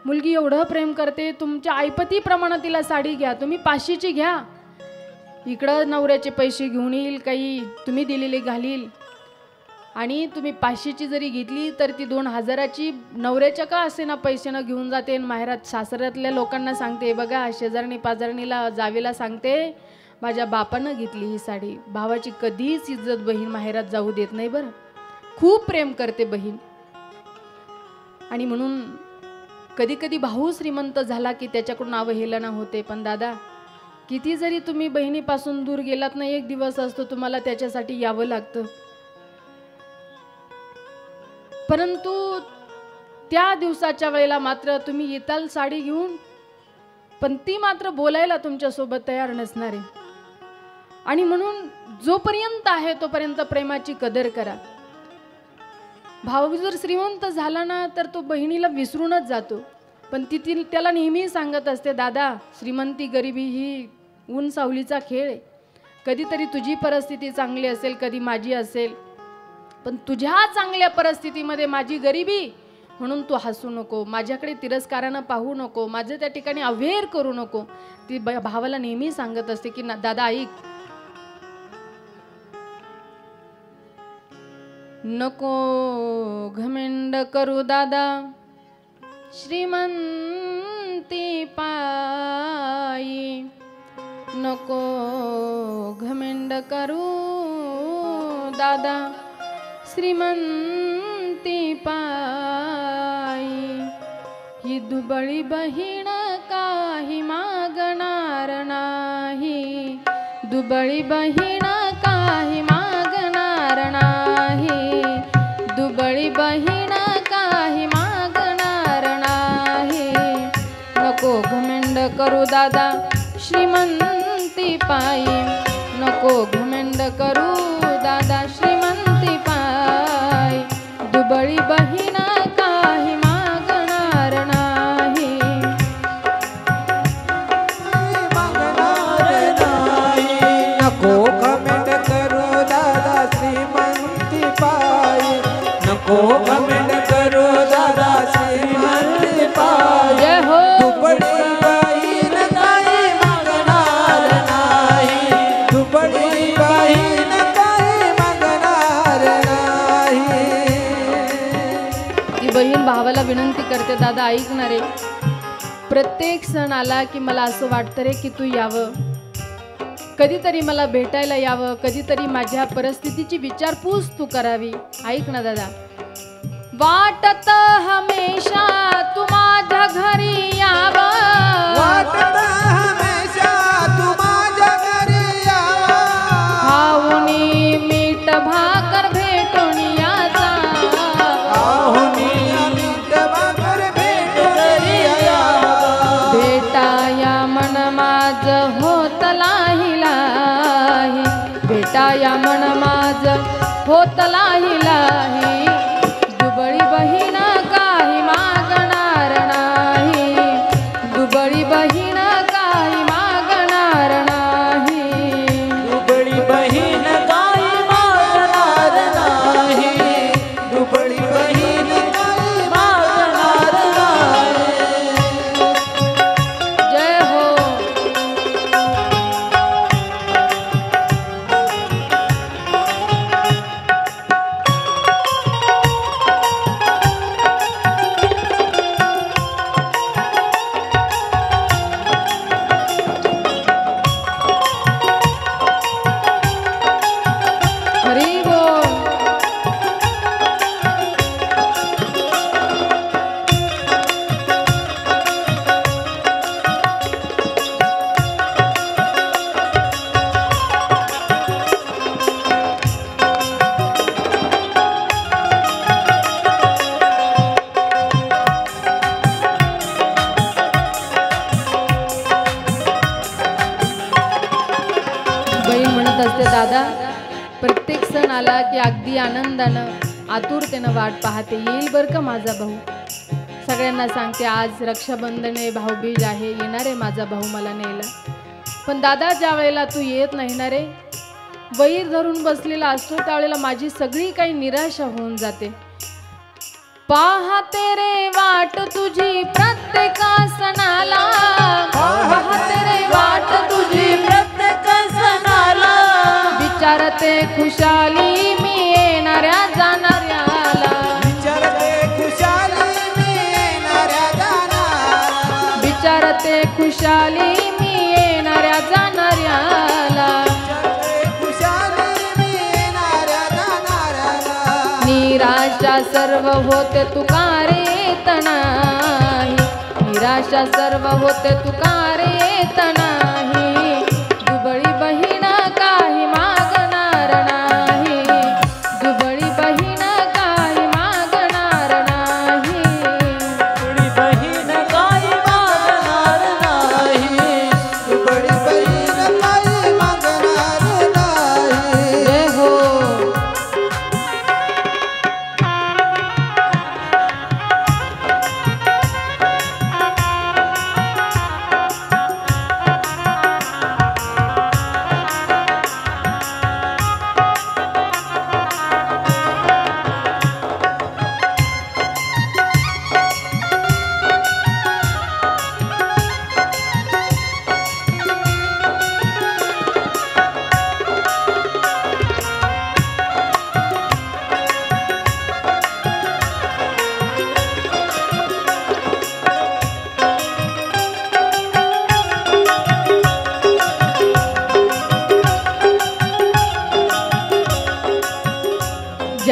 मुलगी एवढं प्रेम करते, तुमच्या आईपतीप्रमाणे तिला साडी घ्या, तुम्ही 500ची घ्या, इकडं नवऱ्याचे पैसे घेऊन येईल, काही तुम्ही दिलेले घालील, आणि तुम्ही 500ची जरी घेतली तर ती 2000ची नवऱ्याच्या का असे ना पैशानं घेऊन जाते. माहेरात सासऱ्यातल्या लोकांना सांगते, बघा शेजारणी पाजारणीला जावेला सांगते माझ्या बापानं घेतली ही साडी. भावाची कधीच इज्जत बहीण माहेरात जाऊ देत नाही बरं. खूप प्रेम करते बहीण. आणि म्हणून कधी कधी भाऊ श्रीमंत झाला की त्याच्याकडून अवहेलना होते. पण दादा किती जरी तुम्ही बहिणीपासून दूर गेलात ना, एक दिवस असतो तुम्हाला त्याच्यासाठी यावं लागतं. परंतु त्या दिवसाच्या वेळेला मात्र तुम्ही येताल साडी घेऊन, पण ती मात्र बोलायला तुमच्यासोबत तयार नसणार आहे. आणि म्हणून जोपर्यंत आहे तोपर्यंत प्रेमाची कदर करा. भाऊ जर श्रीमंत झाला ना तर तो बहिणीला विसरूनच जातो. पण ती त्याला नेहमी सांगत असते, दादा श्रीमंती गरिबी ही ऊन सावलीचा खेळ आहे. कधीतरी तुझी परिस्थिती चांगली असेल, कधी माझी असेल, पण तुझ्या चांगल्या परिस्थितीमध्ये माझी गरिबी म्हणून तू हसू नको, माझ्याकडे तिरस्कारानं पाहू नको, माझं त्या ठिकाणी अवेअर करू नको. ती भावाला नेहमी सांगत असते की दादा ऐक, नको घमेंड करू दादा श्रीमंती पायी, नको घमेंड करू दादा श्रीमंती पायी ही दुबळी बहीण काही मागणार नाही दुबळी बहीण काही मागणार नाही दुबळी बहीण काही मागणार नाही नको घमेंड करू दादा श्रीमंती पायी नको घमेंड करू दादा श्रीमंती पायी दुबळी बहीण काही मागणार नाही नको घमेंड करू दादा श्रीमंती पायी नको घमेंड करू दादा श्रीमंती पायी जय हो दुबळी बहीण काही मागणार नाही दुबळी बहीण काही मागणार नाही ती बहीण भावाला विनंती करते दादा ऐकणारे प्रत्येक सण आला की मला असं वाटतं रे की तू यावं कधीतरी मला भेटायला यावं कधीतरी माझ्या परिस्थितीची विचारपूस तू करावी ऐक ना दादा वाटत हमेशा तू माझ्या घरी यावं वाटत हमेशा तू माझ्या घरी यावा खाऊनी मीठ भाकर भेटून याचा आहुनी मीठ भाकर भेटून यावा भेटाया मन माझ होत लाही लाही भेटाया मन माझ होत लाही लाही दुबळी बहीण काही मागणार नाही दुबळी बहीण काही मागणार नाही दुबळी बहीण काही मागणार नाही दुबळी बहीण काही मागणार नाही जय हो हरी बोल बहीण म्हणत असते दादा प्रत्येक सण आला की अगदी आनंदानं आतुरतेनं वाट पाहते येईल बरं का माझा भाऊ सगळ्यांना सांगते आज रक्षाबंधन आहे भाऊबीज आहे येणार आहे माझा भाऊ मला न्यायला पण दादा ज्या वेळेला तू येत नाही ना रे वैर धरून बसलेला असतो त्यावेळेला माझी सगळी काही निराशा होऊन जाते पाहते रे वाट तुझी प्रत्येक सणाला पाहते रे वाट तुझी प्रत्येक सणाला विचारते खुशाली मी येणाऱ्या जाणाऱ्याला विचारते खुशाली मी येणाऱ्या जाणाऱ्याला विचारते खुशाली मी येणाऱ्या जाणाऱ्याला विचारते खुशाली मी येणाऱ्या जाणाऱ्याला निराशा सर्व होते तुकारे येत नाही निराशा सर्व होते तुकारे येत नाही दुबळी बहीण काही मागणार नाही दुबळी बहीण काही मागणार नाही दुबळी बहीण काही मागणार नाही दुबळी बहीण काही मागणार नाही जय हो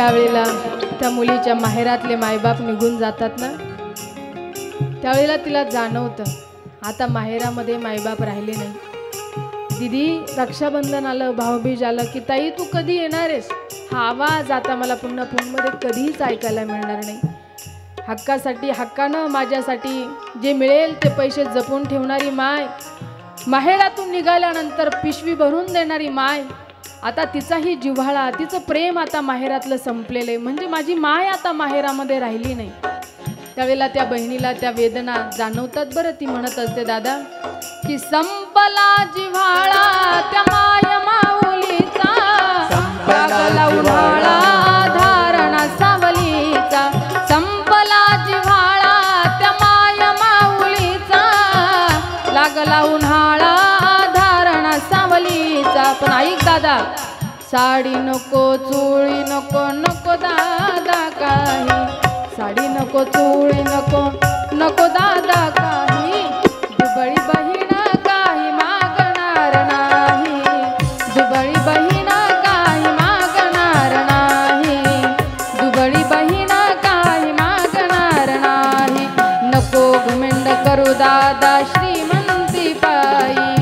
ज्या वेळेला त्या मुलीच्या माहेरातले मायबाप निघून जातात ना, त्यावेळेला तिला जाणवतं आता माहेरामध्ये मायबाप राहिले नाही. दिदी रक्षाबंधन आलं, भाऊबीज आलं की ताई तू कधी येणार आहेस, हा आवाज आता मला पुन्हा फोनमध्ये कधीच ऐकायला मिळणार नाही. हक्कासाठी, हक्कानं माझ्यासाठी जे मिळेल ते पैसे जपून ठेवणारी माय, माहेरातून निघाल्यानंतर पिशवी भरून देणारी माय, आता तिचाही जिव्हाळा, तिचं प्रेम आता माहेरातलं संपलेलं आहे. म्हणजे माझी माय आता माहेरामध्ये राहिली नाही. त्यावेळेला त्या बहिणीला त्या वेदना जाणवतात. बरं ती म्हणत असते दादा की संपला जिव्हाळा त्या माय माऊलीचा, लागला उन्हाळा धारणा सावलीचा. संपला जिव्हाळा त्या माय माऊलीचा, लागला उन्हाळा धारणा सावलीचा. पण ऐक दादा, साडी नको चोळी नको नको दादा काही, साडी नको चोळी नको नको दादा काही, दुबळी बहीण काही मागणार नाही, दुबळी बहीण काही मागणार नाही, दुबळी बहीण काही मागणार नाही. नको घुमेंड करू दादा श्रीमंती पायी,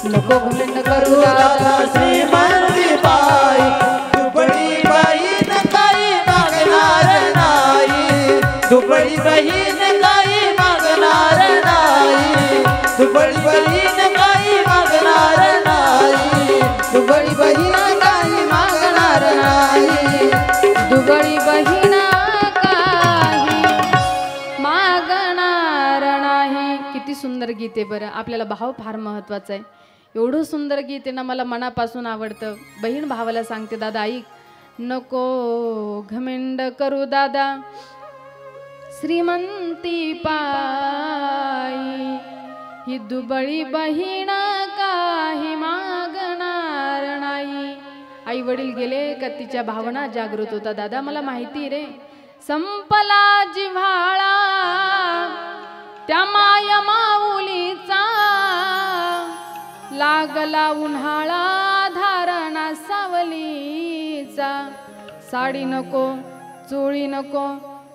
नको घुमेंड करू दादा श्रीमंती पायी, दुबळी बहीण काही मागणार नाही, दुबळी बहीण काही मागणार नाही, दुबळी बहीण काही मागणार नाही, दुबळी बहीण काही मागणार नाही, दुबळी बहीण काही मागणार नाही. किती सुंदर गीत आहे बरं. आपल्याला भाव फार महत्वाचा आहे. एवढं सुंदर गीत आहे ना, मला मनापासून आवडतं. बहीण भावाला सांगते दादा ऐक, नको घमेंड करू दादा श्रीमंती पायी, ही दुबळी बहीण काही मागणार नाही. आई वडील गेले का तिच्या भावना जागृत होता. दादा मला माहिती रे, संपला जिव्हाळा त्या माया माऊलीचा, लागला उन्हाळा धारणा सावलीचा. साडी नको चोळी नको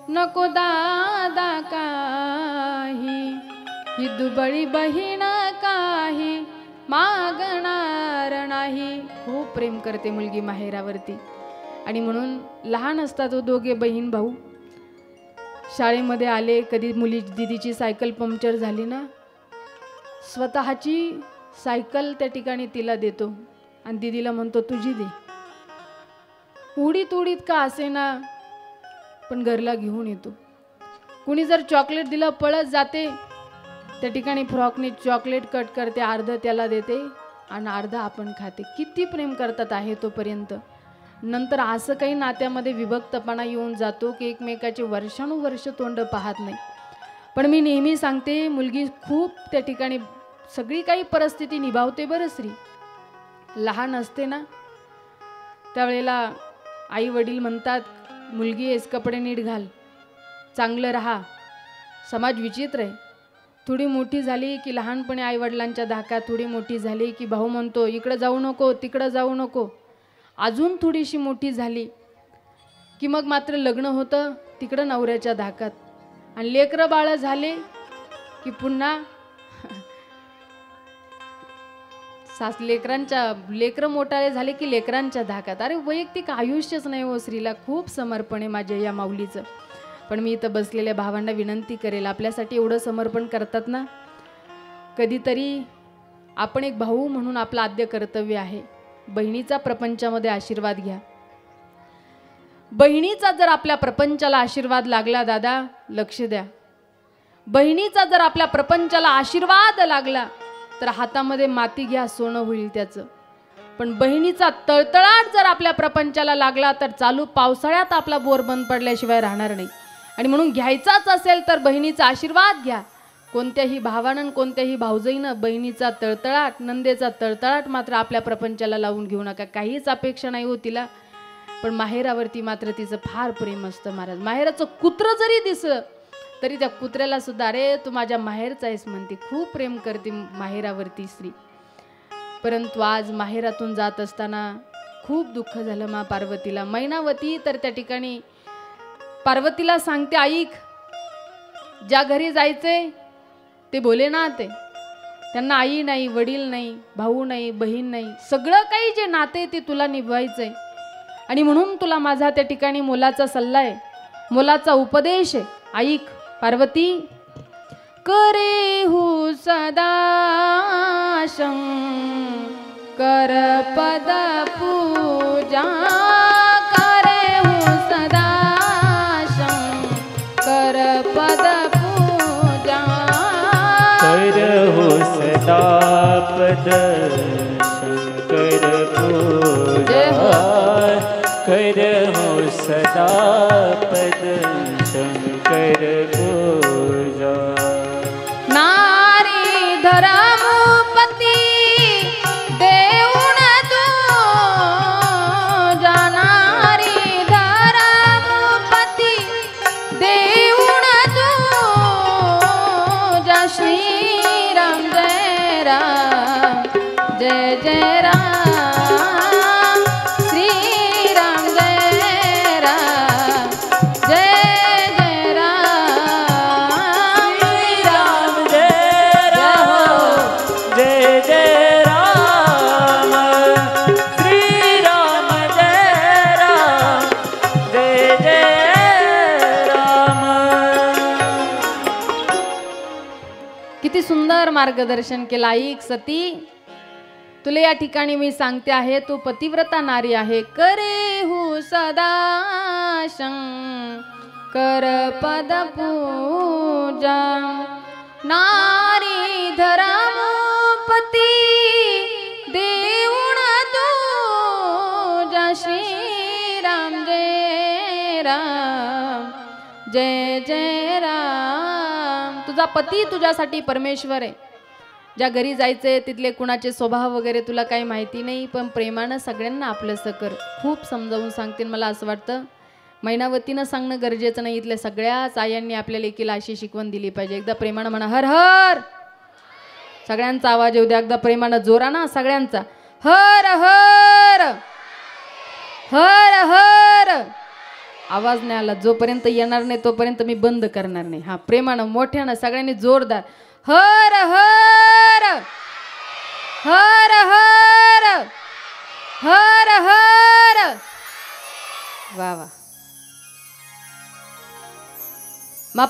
नको दादा काही, ही दुबळी बहीण काही मागणार नाही. खूप प्रेम करते मुलगी माहेरावरती. आणि म्हणून लहान असतात तो दोघे बहीण भाऊ, शाळेमध्ये आले, कधी मुली दिदीची सायकल पंक्चर झाली ना, स्वतःची सायकल त्या ठिकाणी तिला देतो आणि दिदीला म्हणतो तुझी दे. उडीत उडीत का असेना पण घरला घेऊन येतो. कुणी जर चॉकलेट दिलं पळत जाते, त्या ठिकाणी फ्रॉकने चॉकलेट कट करते, अर्ध त्याला देते आणि अर्ध आपण खाते. किती प्रेम करतात आहे तोपर्यंत. नंतर असं काही नात्यामध्ये विभक्तपणा येऊन जातो की एकमेकाचे वर्षानुवर्ष तोंड पाहत नाही. पण मी नेहमी सांगते, मुलगी खूप त्या ठिकाणी सगळी काही परिस्थिती निभावते बरं श्री. लहान असते ना त्यावेळेला आई वडील म्हणतात मुलगी आहेस, कपडे नीट घाल, चांगलं राहा. समाज विचित्र आहे. थोडी मोठी झाली की लहानपणी आई वडिलांच्या धाकात, थोडी मोठी झाली की भाऊ म्हणतो इकडं जाऊ नको तिकडं जाऊ नको. अजून थोडीशी मोठी झाली की मग मात्र लग्न होतं तिकडं नवऱ्याच्या धाकात. आणि लेकरं बाळं झाले की पुन्हा लेकरं मोठाले झाले की लेकरांच्या धाकात. अरे वैयक्तिक आयुष्यच नाही हो स्त्रीला. खूप समर्पण आहे माझ्या या माऊलीचं. पण मी इथं बसलेल्या भावांना विनंती करेल, आपल्यासाठी एवढं समर्पण करतात ना, कधीतरी आपण एक भाऊ म्हणून आपलं आद्य कर्तव्य आहे, बहिणीचा प्रपंचामध्ये आशीर्वाद घ्या. बहिणीचा जर आपल्या प्रपंचाला आशीर्वाद लागला दादा, लक्ष द्या, बहिणीचा जर आपल्या प्रपंचाला आशीर्वाद लागला तर हातामध्ये माती घ्या, सोनं होईल त्याचं. पण बहिणीचा तळतळाट जर आपल्या प्रपंचाला लागला तर चालू पावसाळ्यात आपला बोर बंद पडल्याशिवाय राहणार नाही. आणि म्हणून घ्यायचाच असेल तर बहिणीचा आशीर्वाद घ्या. कोणत्याही भावानं कोणत्याही भाऊजाईनं बहिणीचा तळतळाट, नंदेचा तळतळाट मात्र आपल्या प्रपंचाला लावून घेऊ नका. काहीच अपेक्षा नाही हो तिला, पण माहेरावरती मात्र तिचं फार प्रेम असतं महाराज. माहेराचं कुत्र जरी दिसलं तरी त्या कुत्र्याला सुद्धा अरे तू माझ्या माहेरचा आहेस म्हणते. खूप प्रेम करते माहेरावरती स्त्री. परंतु आज माहेरातून जात असताना खूप दुःख झालं मा पार्वतीला. मैनावती तर त्या ठिकाणी पार्वतीला सांगते, ऐक, ज्या घरी जायचंय ते भोलेनाथ आहे. त्यांना आई नाही, वडील नाही, भाऊ नाही, बहीण नाही, सगळं काही जे नाते ते तुला निभवायचंय. आणि म्हणून तुला माझा त्या ठिकाणी मोलाचा सल्ला आहे, मोलाचा उपदेश आहे. ऐक पार्वती, करे हो सदा शंकर पद पूजा, करे हो सदा शंकर पद पूजा, करहु सदा पद शंकर पूजा, करहु सदा पद शंकर पूजा. नारी धर्मपती देऊन तू जाणारी, धर्मपती देऊन तू जा. श्रीराम जय राम, जय जय राम, श्रीराम जय राम, जय जय राम, राम जय राम, जय जय राम, श्री राम जय राम, जय जय राम. किती सुंदर मार्गदर्शन केलं. ऐक सती, तुला या ठिकाणी मी सांगते आहे, तू पतिव्रता नारी आहे. करे हो सदा शंकर पद पूजा, नारी धर्मपती देऊन तुझा. श्रीराम जय राम, जय जय राम. तुझा पती तुझ्यासाठी परमेश्वर आहे. ज्या घरी जायचंय तिथले कुणाचे स्वभाव वगैरे तुला काही माहिती नाही, पण प्रेमानं सगळ्यांना आपलंसं कर. खूप समजावून सांगते. मला असं वाटतं मैनावतीनं सांगणं गरजेचं नाही, इथल्या सगळ्याच आयांनी आपल्या लेकीला अशी शिकवण दिली पाहिजे. एकदा प्रेमानं म्हणा हर हर, सगळ्यांचा आवाज येऊ द्या. एकदा प्रेमानं जोराना सगळ्यांचा हर हर, हर हर. आवाज नाही आला जोपर्यंत येणार नाही तोपर्यंत मी बंद करणार नाही. हा, प्रेमानं मोठ्यानं सगळ्यांनी जोरदार हर हर, हर हर, हर हर. वा वा. मा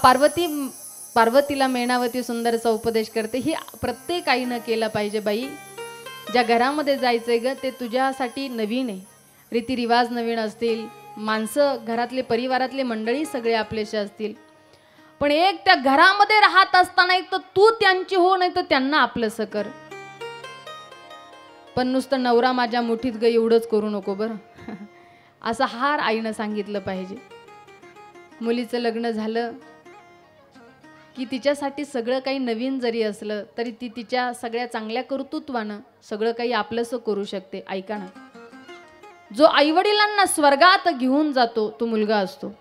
पार्वतीला मैनावती सुंदरचा उपदेश करते. ही प्रत्येक आईनं केलं पाहिजे बाई. ज्या घरामध्ये जायचंय ग ते तुझ्यासाठी नवीन आहे. रीतिरिवाज नवीन असतील, माणसं घरातले परिवारातले मंडळी सगळे आपलेसे असतील, पण एक त्या घरामध्ये राहत असताना एक तर तू त्यांची हो, नाही तर त्यांना आपलंसं कर. पण नुसतं नवरा माझ्या मुठीत ग एवढंच करू नको बरं. असं हार आईनं सांगितलं पाहिजे. मुलीचं लग्न झालं की तिच्यासाठी सगळं काही नवीन जरी असलं तरी ती तिच्या सगळ्या चांगल्या कर्तृत्वानं सगळं काही आपलंसं करू शकते. ऐका ना, जो आईवडिलांना स्वर्गात घेऊन जातो तो मुलगा असतो.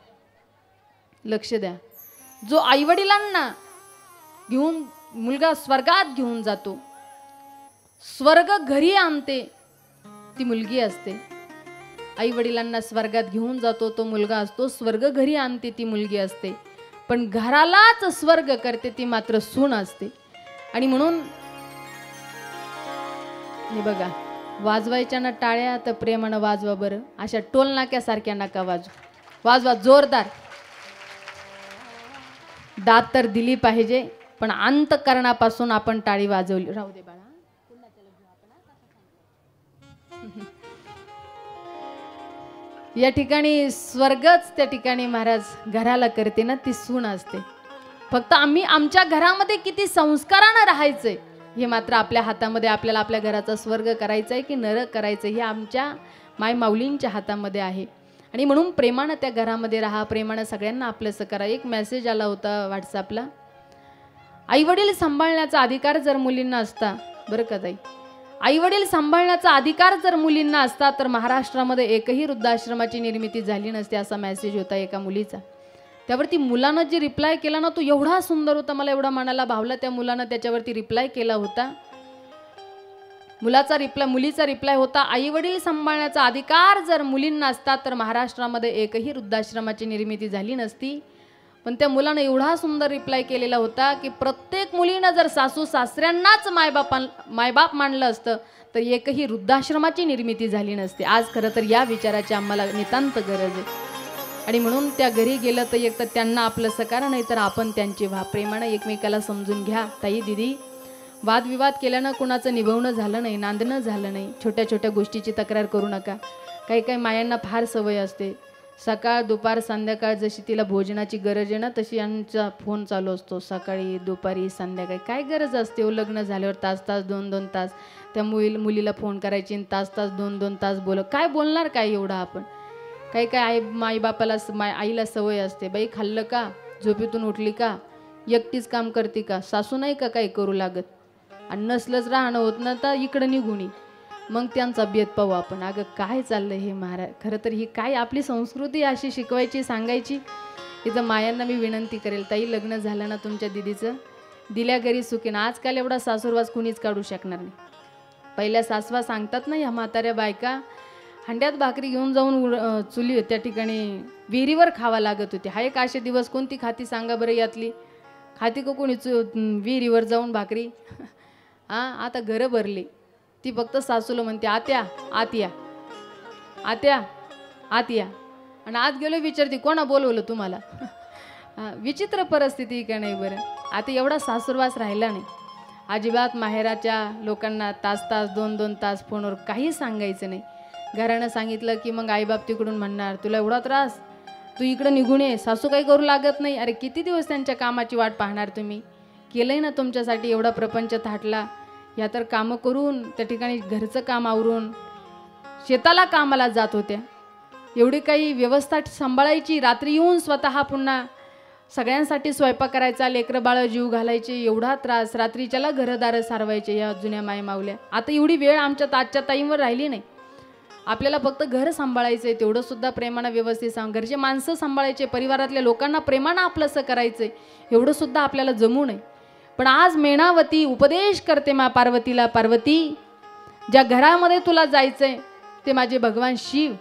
लक्ष द्या. जो आईवडिलांना घेऊन मुलगा स्वर्गात घेऊन जातो, स्वर्ग घरी आणते ती मुलगी असते. आईवडिलांना स्वर्गात घेऊन जातो तो मुलगा असतो, स्वर्ग घरी आणते ती मुलगी असते. पण घरालाच स्वर्ग करते ती मात्र सून असते. आणि म्हणून हे बघा, वाजवायच्या ना टाळ्या तर प्रेमानं वाजवा बरं. अशा टोल नाक्यासारख्या नका वाजवा, वाजवा जोरदार. दात तर दिली पाहिजे पण अंतकरणापासून आपण टाळी वाजवली. राहू दे बाळा. या ठिकाणी स्वर्गच त्या ठिकाणी महाराज घराला करते ना, ती सून असते. फक्त आम्ही आमच्या घरामध्ये किती संस्कारानं राहायचंय हे मात्र आपल्या हातामध्ये. आपल्याला आपल्या घराचा स्वर्ग करायचा आहे की नरक करायचं हे आमच्या माय माऊलींच्या हातामध्ये आहे. आणि म्हणून प्रेमानं त्या घरामध्ये राहा, प्रेमानं सगळ्यांना आपलंसं करा. एक मेसेज आला होता व्हॉट्सअपला, आईवडील सांभाळण्याचा अधिकार जर मुलींना असता, बरं का ताई, आईवडील सांभाळण्याचा अधिकार जर मुलींना असता तर महाराष्ट्रामध्ये एकही वृद्धाश्रमाची निर्मिती झाली नसते, असा मेसेज होता एका मुलीचा. त्यावरती मुलानं जे रिप्लाय केला ना तो एवढा सुंदर होता, मला एवढा मनाला भावला. त्या मुलानं त्याच्यावरती रिप्लाय केला होता, मुलीचा रिप्लाय होता, आई वडील सांभाळण्याचा अधिकार जर मुलींना असता तर महाराष्ट्रामध्ये एकही वृद्धाश्रमाची निर्मिती झाली नसती. पण त्या मुलानं एवढा सुंदर रिप्लाय केलेला होता की प्रत्येक मुलीनं जर सासू सासऱ्यांनाच मायबाप मानलं असतं तर एकही वृद्धाश्रमाची निर्मिती झाली नसती. आज खरं तर या विचाराची आम्हाला नितांत गरज आहे. आणि म्हणून त्या घरी गेलं तर एक तर त्यांना आपलं सकार, नाही तर आपण त्यांची व्हा. प्रेमानं एकमेकाला समजून घ्या. ताई दिदी, वादविवाद केल्यानं कुणाचं निभवणं झालं नाही, नांदणं झालं नाही. छोट्या छोट्या गोष्टीची तक्रार करू नका. काही काही मायांना फार सवय असते, सकाळ दुपार संध्याकाळ जशी तिला भोजनाची गरज आहे ना तशी यांचा फोन चालू असतो. सकाळी दुपारी संध्याकाळी काय गरज असते हो? लग्न झाल्यावर तास तास 2-2 तास त्या मुलीला फोन करायची, तास तास 2-2 तास काय बोलणार काय एवढं आपण? काही काय माईबापाला आईला सवय असते, बाई खाल्लं का, झोपेतून उठली का, एकटीच काम करते का, सासू नाही का काही करू लागत, आणि नसलंच राहणं होत ना तर इकडं निघून मग त्यांचा बेत पाहू आपण. अगं काय चाललं हे महाराज? खरं तर ही काय आपली संस्कृती अशी शिकवायची सांगायची? इथं मायांना मी विनंती करेल, ताई लग्न झालं ना तुमच्या दिदीचं, दिल्या घरी सुखीनं. आजकाल एवढा सासूरवास कुणीच काढू शकणार नाही. पहिल्या सासवा सांगतात ना, या म्हाताऱ्या बायका हंड्यात भाकरी घेऊन जाऊन चुली त्या ठिकाणी विहिरीवर खावा लागत होती. हा एक असे दिवस कोणती खाती सांगा बरं यातली? खाती का कोणी विहिरीवर जाऊन भाकरी? आता घरं भरली. ती फक्त सासूला म्हणते, आत्या आत या, आत्या आत या. आणि आत गेलो विचारते, कोणा बोलवलं तुम्हाला? विचित्र परिस्थिती का नाही बरं? आता एवढा सासूरवास राहिला नाही अजिबात. माहेराच्या लोकांना तास तास 2-2 तास फोनवर काही सांगायचं नाही. घरानं सांगितलं की मग आईबाप तिकडून म्हणणार, तुला एवढा त्रास, तू इकडं निघून ये, सासू काही करू लागत नाही. अरे किती दिवस त्यांच्या कामाची वाट पाहणार तुम्ही? केलंय ना तुमच्यासाठी एवढा प्रपंच थाटला, या तर कामं करून त्या ठिकाणी घरचं काम आवरून शेताला कामाला जात होत्या. एवढी काही व्यवस्था सांभाळायची, रात्री येऊन स्वतः पुन्हा सगळ्यांसाठी स्वयंपाक करायचा, लेकरं बाळं जीव घालायचे, एवढा त्रास, रात्रीच्याला घरदारं सारवायचे या जुन्या माय मावल्या. आता एवढी वेळ आमच्या आजच्या ताईंवर राहिली नाही. आपल्याला फक्त घर सांभाळायचं आहे, तेवढं सुद्धा प्रेमानं व्यवस्थित घरचे माणसं सांभाळायचे, परिवारातल्या लोकांना प्रेमानं आपलंसं करायचं आहे, एवढं सुद्धा आपल्याला जमू नये. पण आज मेणावती उपदेश करते मा पार्वतीला, पार्वती ज्या घरामध्ये तुला जायचंय ते माझे भगवान शिव.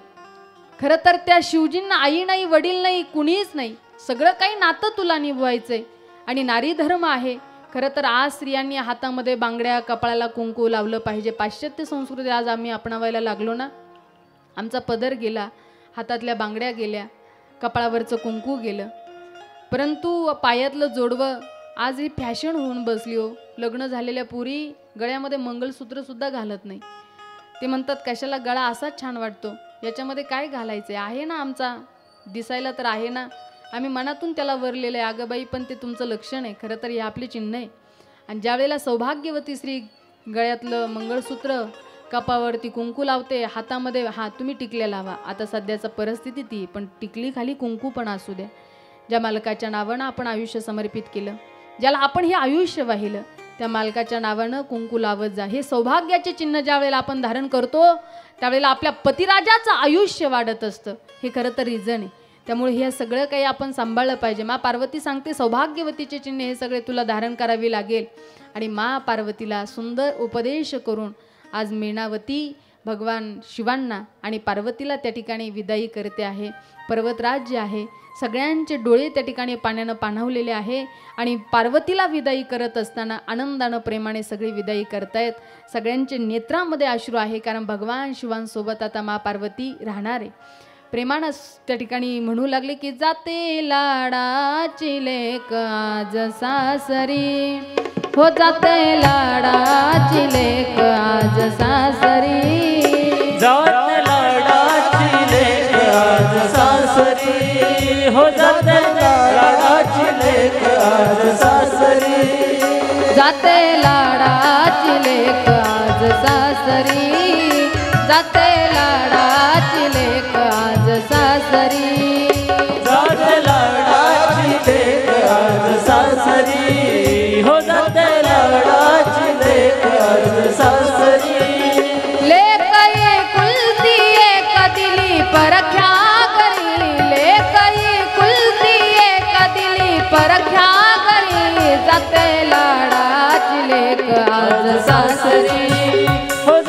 खरं तर त्या शिवजींना आई नाही, वडील नाही, कुणीच नाही, सगळं काही नातं तुला निभवायचंय. आणि नारी धर्म आहे. खरं तर आज स्त्रियांनी हातामध्ये बांगड्या, कपाळाला कुंकू लावलं पाहिजे. पाश्चात्य संस्कृती आज आम्ही अपनावायला लागलो ना. आमचा पदर गेला, हातातल्या बांगड्या गेल्या, कपाळावरचं कुंकू गेलं, परंतु पायातलं जोडवं आज ही फॅशन होऊन बसली हो. लग्न झालेल्या पुरी गळ्यामध्ये मंगळसूत्र सुद्धा घालत नाही. ते म्हणतात कशाला गळा असाच छान वाटतो, याच्यामध्ये काय घालायचं आहे ना, आमचा दिसायला तर आहे ना, आम्ही मनातून त्याला वरलेलं आहे. अगं बाई, पण ते तुमचं लक्षण आहे, खरं तर हे आपले चिन्ह आहे. आणि ज्यावेळेला सौभाग्यवती स्त्री गळ्यातलं मंगळसूत्र, कपावरती कुंकू लावते, हातामध्ये तुम्ही टिकल्या लावा. आता सध्याचा परिस्थिती ती, पण टिकली खाली कुंकू पण असू द्या. ज्या मालकाच्या नावानं आपण आयुष्य समर्पित केलं, ज्याला आपण हे आयुष्य वाहिलं, त्या मालकाच्या नावानं कुंकू लावत जा. हे सौभाग्याचे चिन्ह ज्या वेळेला आपण धारण करतो त्यावेळेला आपल्या पतिराजाचं आयुष्य वाढत असतं. हे खरं तर रिझन आहे. त्यामुळे हे सगळं काही आपण सांभाळलं पाहिजे. मा पार्वती सांगते, सौभाग्यवतीचे चिन्ह हे सगळे तुला धारण करावे लागेल. आणि मा पार्वतीला सुंदर उपदेश करून आज मेणावती भगवान शिवांना आणि पार्वतीला त्या ठिकाणी विदाई करते आहे. पर्वतराज जे आहे, सगळ्यांचे डोळे त्या ठिकाणी पाण्यानं पाणावलेले आहे. आणि पार्वतीला विदाई करत असताना आनंदानं प्रेमाने सगळी विदाई करतायत. सगळ्यांचे नेत्रामध्ये अश्रू आहे, कारण भगवान शिवांसोबत आता मा पार्वती राहणार आहे. प्रेमानं त्या ठिकाणी म्हणू लागले की, जाते लाडाची लेक आज सासरी, हो जाते लाडाची लेक आज सासरी, जाते लाडाची लेक आज सासरी, हो जाते लाडाची लेक आज सासरी, जाते लाडाची लेक आज सासरी, जाते लाडाची लेक आज सासरी, जाते लाडाची लेक आज सासरी, हो जाते लाडाची लेक आज सासरी. लेक कुलती एक दिली परख्या करी, लेक कुलती एक दिली परख्या करी, जाते लाडाची लेक आज सासरी, हो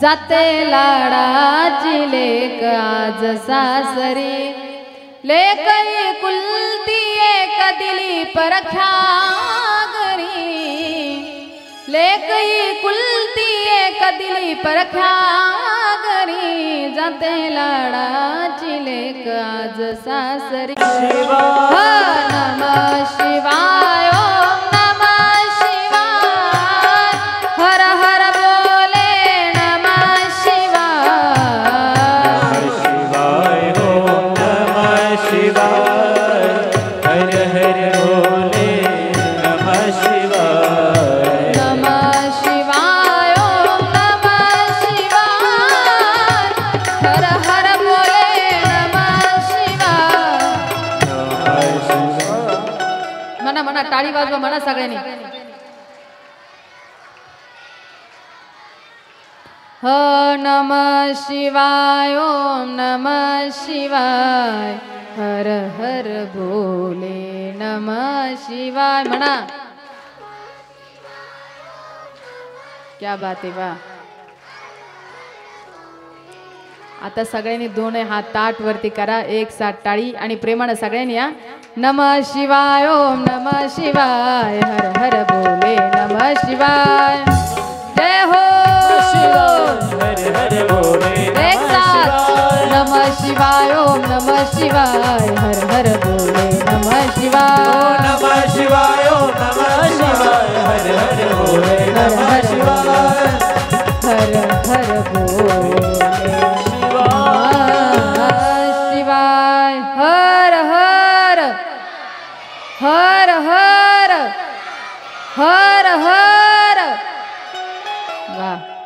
जाते लाडाची लेक आज सासरी लेक कुलती एक दिली परख्या घरी लेक कुलती एक दिली परख्या घरी जाते लाडाची लेक आज सासरी नमः शिवाय ओम नमः शिवाय हर हर बोले नमः शिवाय शिवाय ओम नमः शिवाय हर हर बोले नमः शिवाय नमः शिवाय ओम नमः शिवाय हर हर बोले नमः शिवाय म्हणा म्हणा टाळी वाजवा म्हणा सगळ्यांनी ह नमः शिवाय ओम नमः शिवाय हर हर बोले नमः शिवाय म्हणा क्या बात आहे वा आता सगळ्यांनी दोन हात ताट वरती करा एक साथ टाळी आणि प्रेमाने सगळ्यांनी या नमः शिवाय ओम नमः शिवाय हर हर बोले नमः शिवाय जय हो हर हर बोले एक साथ नमः शिवाय ओम नमः शिवाय हर हर बोले नमः शिवाय नमः शिवाय ओम नमः शिवाय हर हर बोले नमः शिवाय हर हर बोले शिवाय हर हर हर हर हर हर वाह